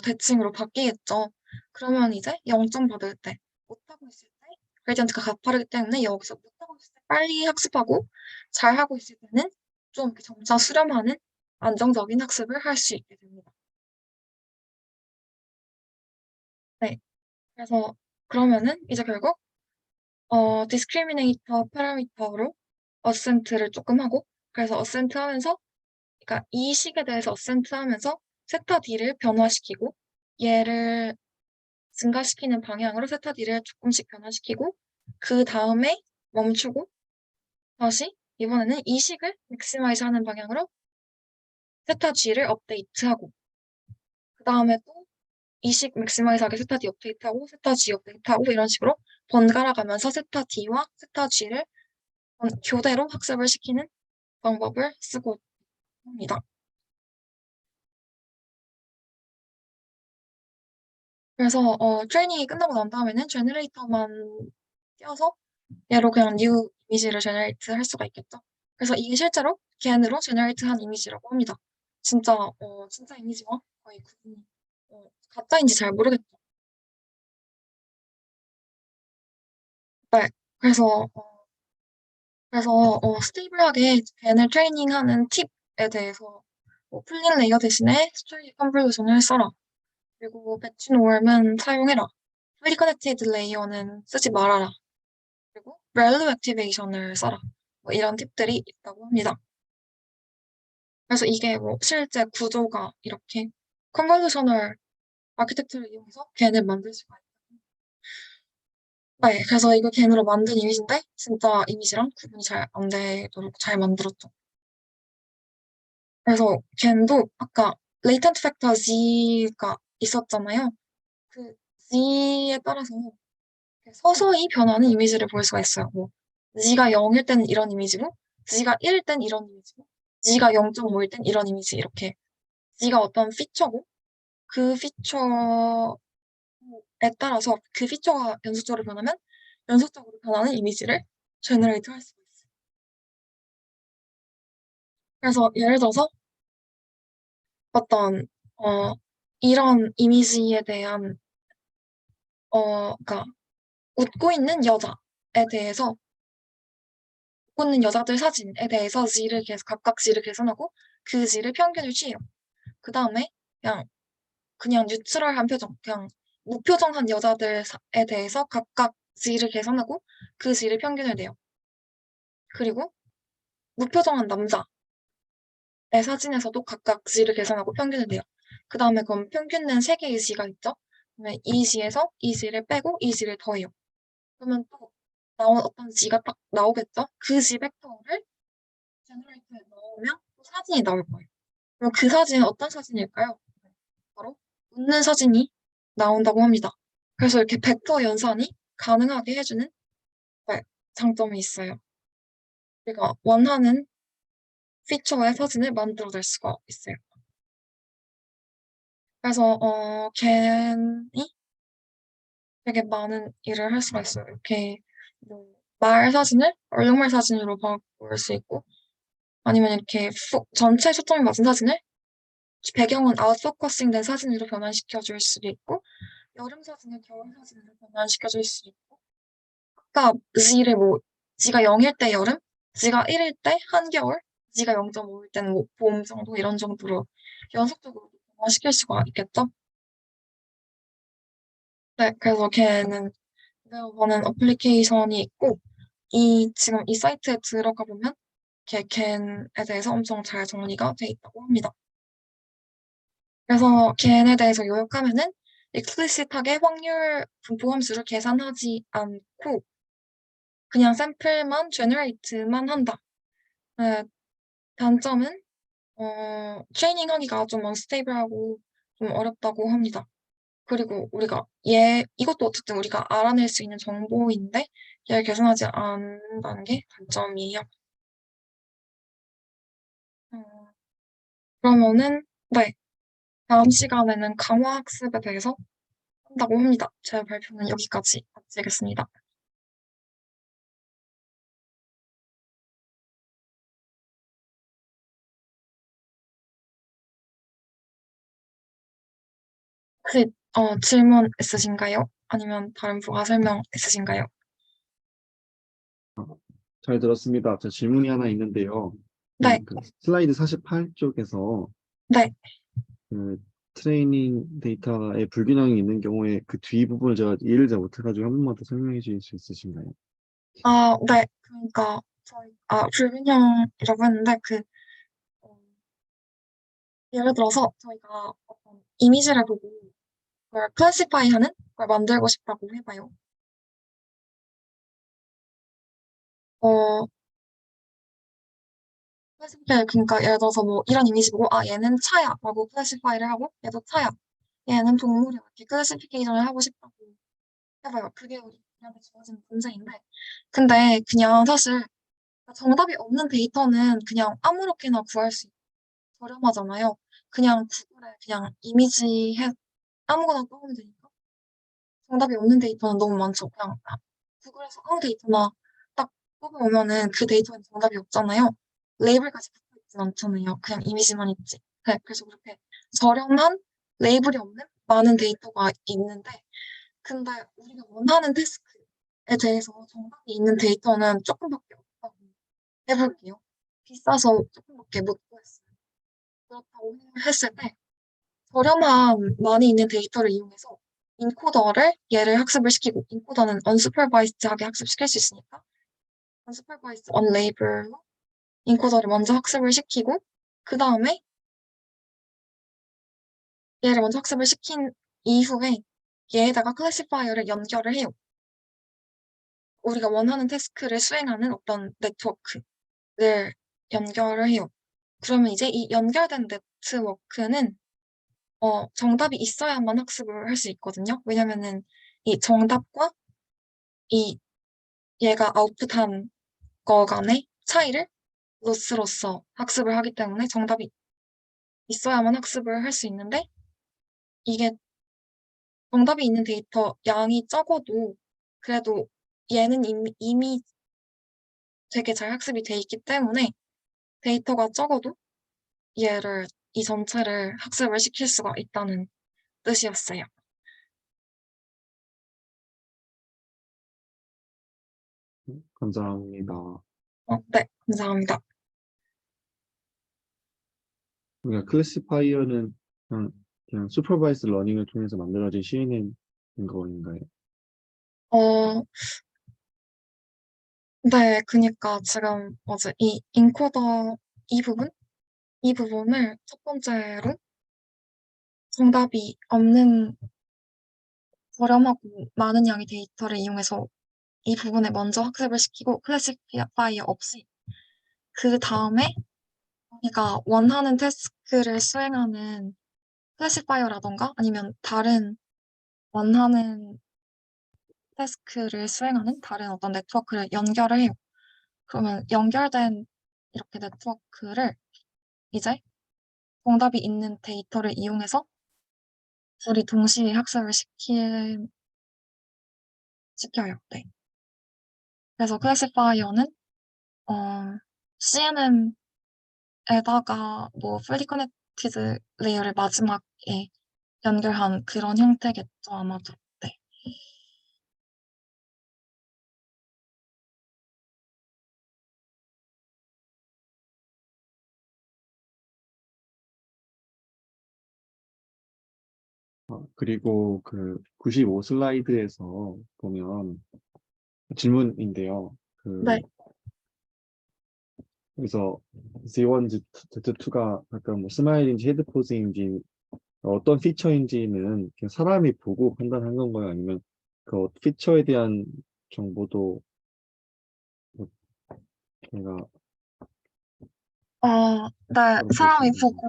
대칭으로 바뀌겠죠. 그러면 이제 0점 받을 때 못하고 있을 때 그레디언트가 가파르기 때문에 여기서 못하고 있을 때 빨리 학습하고 잘하고 있을 때는 좀 이렇게 점차 수렴하는 안정적인 학습을 할 수 있게 됩니다. 네. 그래서 그러면은 이제 결국 디스크리미네이터 파라미터로 어센트를 조금 하고 그래서 어센트 하면서 그러니까 이 식에 대해서 어센트 하면서 세타 D를 변화시키고 얘를 증가시키는 방향으로 세타 D를 조금씩 변화시키고 그 다음에 멈추고 다시 이번에는 이 식을 맥시마이즈 하는 방향으로 세타 G를 업데이트하고 그 다음에 또 이 식 맥시마이즈하게 세타 D 업데이트하고 세타 G 업데이트하고 이런 식으로 번갈아 가면서 세타 D와 세타 G를 교대로 학습을 시키는 방법을 쓰고 합니다. 그래서 트레이닝이 끝나고 난 다음에는 제너레이터만 띄워서 얘로 그냥 뉴 이미지를 제너레이트 할 수가 있겠죠. 그래서 이게 실제로 겐으로 제너레이트한 이미지라고 합니다. 진짜 진짜 이미지와 거의 구분이 가짜인지 잘 모르겠죠. 네. 그래서, 스테이블하게 겐을 트레이닝하는 팁에 대해서 뭐 풀린 레이어 대신에 스트레이트 컨볼루션을 써라. 그리고 배치 노멀은 사용해라. 풀리 커넥티드 레이어는 쓰지 말아라. 그리고 렐루 액티베이션을 써라. 뭐 이런 팁들이 있다고 합니다. 그래서 이게 뭐 실제 구조가 이렇게 컨볼루셔널 아키텍처를 이용해서 겐을 만들 수가 있어요. 네, 그래서 이거 겐으로 만든 이미지인데 진짜 이미지랑 구분이 잘 안 되도록 잘 만들었죠. 그래서 겐도 아까 레이턴트 팩터 G가 있었잖아요. 그 G에 따라서 서서히 변하는 이미지를 볼 수가 있어요. 뭐 G가 0일 때는 이런 이미지고 G가 1일 땐 이런 이미지고 G가 0.5일 땐 이런 이미지 이렇게 G가 어떤 피처고 그 피처에 따라서 그 피처가 연속적으로 변하면 연속적으로 변하는 이미지를 제너레이트 할 수가 있어요. 그래서 예를 들어서 어떤 이런 이미지에 대한 그러니까 웃고 있는 여자에 대해서 웃고 있는 여자들 사진에 대해서 G를 계속 각각 G를 계산하고 그 G를 평균을 취해요. 그 다음에 그냥 뉴트럴한 표정, 그냥 무표정한 여자들에 대해서 각각 G를 계산하고 그 G를 평균을 내요. 그리고 무표정한 남자의 사진에서도 각각 G를 계산하고 평균을 내요. 그 다음에 그럼 평균 낸 세 개의 G가 있죠? 그러면 이 G에서 이 G를 빼고 이 G를 더해요. 그러면 또 나온 어떤 G가 딱 나오겠죠? 그 G 벡터를 제너레이터에 넣으면 또 사진이 나올 거예요. 그럼 그 사진은 어떤 사진일까요? 바로 웃는 사진이 나온다고 합니다. 그래서 이렇게 벡터 연산이 가능하게 해주는 네, 장점이 있어요. 우리가 원하는 피처의 사진을 만들어낼 수가 있어요. 그래서 겐이 되게 많은 일을 할 수가 있어요. 이렇게 뭐말 사진을 얼룩말 사진으로 바꿀 수 있고 아니면 이렇게 전체 초점이 맞은 사진을 배경은 아웃포커싱 된 사진으로 변환시켜 줄 수도 있고 여름 사진을 겨울 사진으로 변환시켜 줄 수도 있고 아까 G를 뭐 G가 0일 때 여름, G가 1일 때 한겨울, G가 0.5일 때는 뭐 봄 정도 이런 정도로 연속적으로 변화시킬 수가 있겠죠? 네, 그래서 걔는 배워보는 어플리케이션이 있고 지금 이 사이트에 들어가 보면 겐에 대해서 엄청 잘 정리가 돼 있다고 합니다. 그래서 겐에 대해서 요약하면은 익스플리시트하게 확률 분포 함수를 계산하지 않고 그냥 샘플만 제너레이트만 한다. 네, 단점은 트레이닝하기가 좀 언스테이블하고 좀 어렵다고 합니다. 그리고 이것도 어쨌든 우리가 알아낼 수 있는 정보인데 얘를 계산하지 않는다는 게 단점이에요. 어, 그러면은 네, 다음 시간에는 강화학습에 대해서 한다고 합니다. 제 발표는 여기까지 마치겠습니다. 혹시 질문 있으신가요? 아니면 다른 부가 설명 있으신가요? 잘 들었습니다. 저 질문이 하나 있는데요. 네, 그 슬라이드 48 쪽에서 네. 그 트레이닝 데이터에 불균형이 있는 경우에 그 뒤 부분을 제가 이해를 잘 못해가지고 한 번만 더 설명해 주실 수 있으신가요? 네. 그러니까 불균형이라고 했는데 어, 예를 들어서 저희가 어떤 이미지를 보고 그걸 클래시파이하는 걸 만들고 싶다고 해봐요. 어, 클래시파이 그러니까 예를 들어서 뭐 이런 이미지 보고 얘는 차야라고 클래시파이를 하고 얘도 차야. 얘는 동물이야. 이렇게 클래시피케이션을 하고 싶다고 해봐요. 그게 우리한테 주어진 문제인데 근데 그냥 사실 정답이 없는 데이터는 그냥 아무렇게나 구할 수 있고 저렴하잖아요. 그냥 구글에 그냥 이미지 아무거나 떠오면 되니까. 정답이 없는 데이터는 너무 많죠. 그냥 구글에서 아무 데이터나 딱 뽑아오면은 그 데이터엔 정답이 없잖아요. 레이블까지 붙어 있진 않잖아요. 그냥 이미지만 있지. 네, 그래서 그렇게 저렴한 레이블이 없는 많은 데이터가 있는데, 근데 우리가 원하는 태스크, 대해서 정답이 있는 데이터는 조금밖에 없다고 해볼게요. 비싸서 조금밖에 못 구했어요. 그렇다고 했을 때 저렴한 많이 있는 데이터를 이용해서 인코더를 얘를 학습을 시키고 인코더는 언슈퍼바이스드하게 학습시킬 수 있으니까 언슈퍼바이스드 언레이블로 인코더를 먼저 학습을 시키고 그 다음에 얘를 먼저 학습을 시킨 이후에 얘에다가 클래시파이어를 연결을 해요. 우리가 원하는 태스크를 수행하는 어떤 네트워크를 연결을 해요. 그러면 이제 이 연결된 네트워크는 정답이 있어야만 학습을 할 수 있거든요. 왜냐면은 이 정답과 이 얘가 아웃풋한 거 간의 차이를 로스로서 학습을 하기 때문에 정답이 있어야만 학습을 할 수 있는데 이게 정답이 있는 데이터 양이 적어도 그래도 얘는 이미 되게 잘 학습이 돼 있기 때문에 데이터가 적어도 이 전체를 학습을 시킬 수가 있다는 뜻이었어요. 감사합니다. 네, 감사합니다. 그러니까 클래시파이어는 그냥 슈퍼바이스 러닝을 통해서 만들어진 CNN인 거인가요? 어, 네, 그니까 지금 어제 이 인코더 이 부분을 첫 번째로 정답이 없는 저렴하고 많은 양의 데이터를 이용해서 이 부분에 먼저 학습을 시키고 클래시파이어 없이 그 다음에 우리가 원하는 태스크를 수행하는 클래시파이어라던가 아니면 다른 원하는 태스크를 수행하는 다른 어떤 네트워크를 연결을 해요. 그러면 연결된 이렇게 네트워크를 이제 정답이 있는 데이터를 이용해서 둘이 동시에 학습을 시켜요. 네. 그래서 클래시파이어는 어, CNN에다가 뭐 풀리 커넥티드 레이어를 마지막에 연결한 그런 형태겠죠, 아마도. 네. 그리고 그 95 슬라이드에서 보면 질문인데요. 네. 그래서 Z1, Z2가 약간 뭐 스마일인지 헤드포즈인지 어떤 피처인지는 그냥 사람이 보고 판단한 건가요? 아니면 그 피처에 대한 정보도 뭐 제가 네. 따로 볼 수 사람이 있는지. 보고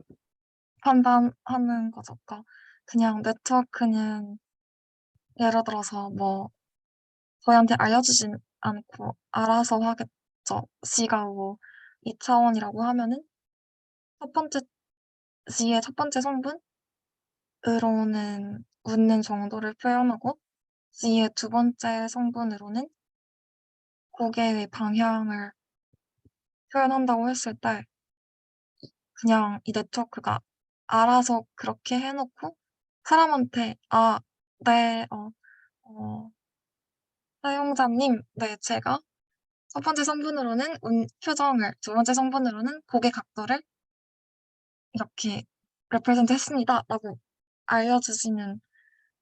판단하는 거죠. 그러니까 그냥 네트워크는 예를 들어서 뭐 저희한테 알려주진 않고 알아서 하겠죠. C가 뭐 2차원이라고 하면은 첫 번째 C의 첫 번째 성분으로는 웃는 정도를 표현하고 C의 두 번째 성분으로는 고개의 방향을 표현한다고 했을 때 그냥 이 네트워크가 알아서 그렇게 해놓고 사람한테 네, 어, 사용자님, 네, 제가 첫 번째 성분으로는 표정을, 두 번째 성분으로는 고개 각도를 이렇게 레프레젠트 했습니다. 라고 알려주지는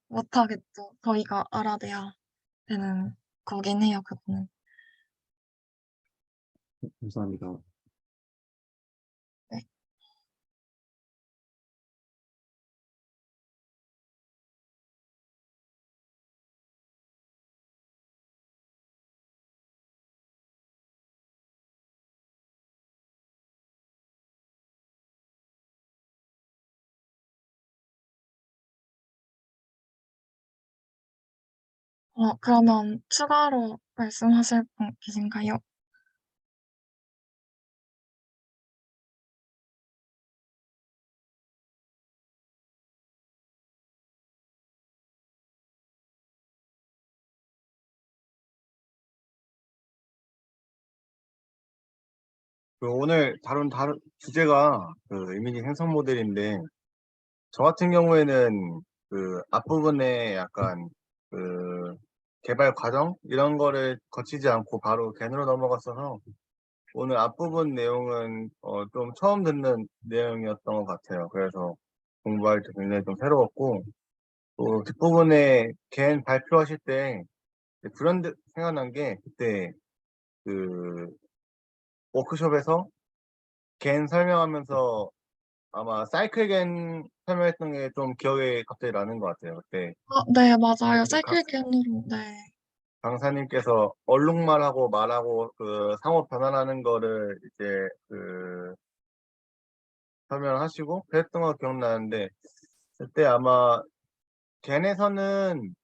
못하겠죠. 저희가 알아내야 되는 거긴 해요, 그거는. 감사합니다. 네. 그러면 추가로 말씀하실 분 계신가요? 그 오늘 다룬 주제가 그 이미지 생성 모델인데 저 같은 경우에는 그 앞부분에 약간 그 개발 과정 이런 거를 거치지 않고 바로 겐으로 넘어갔어서 오늘 앞부분 내용은 좀 처음 듣는 내용이었던 것 같아요. 그래서 공부할 때 굉장히 좀 새로웠고 또 뒷부분에 겐 발표하실 때 불현듯 생각난 게 그때 그 워크숍에서 겐 설명하면서 아마 사이클 겐 설명했던 게 좀 기억에 갑자기 나는 것 같아요. 그때 네, 맞아요. 그 사이클 겐으로, 네. 강사님께서 얼룩말하고 말하고 그 상호 변환하는 거를 이제 설명하시고 그랬던 거 기억나는데 그때 아마 겐에서는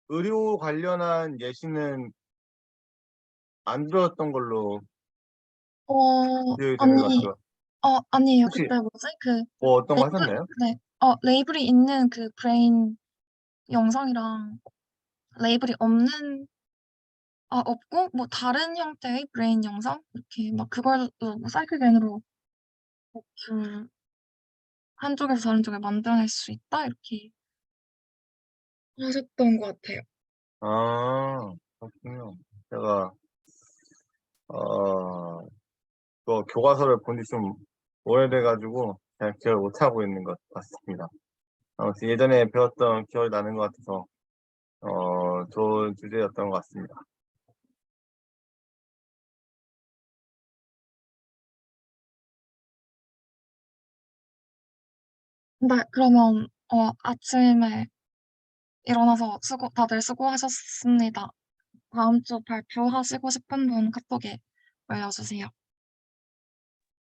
의료 관련한 예시는 안 들었던 걸로 기억이 되는 것 같아요. 아니에요. 혹시 그때 뭐지? 뭐 어떤 거 레이블, 하셨나요? 네. 레이블이 있는 그 브레인 영상이랑 레이블이 없고, 뭐 다른 형태의 브레인 영상? 이렇게 막 그걸 뭐 사이클 겐으로 그 한쪽에서 다른 쪽에 만들어낼 수 있다? 이렇게 하셨던 것 같아요. 아, 그렇군요. 제가 또 교과서를 본 지 좀 오래돼가지고 잘 기억을 못하고 있는 것 같습니다. 아무튼 예전에 배웠던 기억이 나는 것 같아서 좋은 주제였던 것 같습니다. 네, 그러면 아침에 일어나서 다들 수고하셨습니다. 다음 주 발표하시고 싶은 분 카톡에 알려주세요.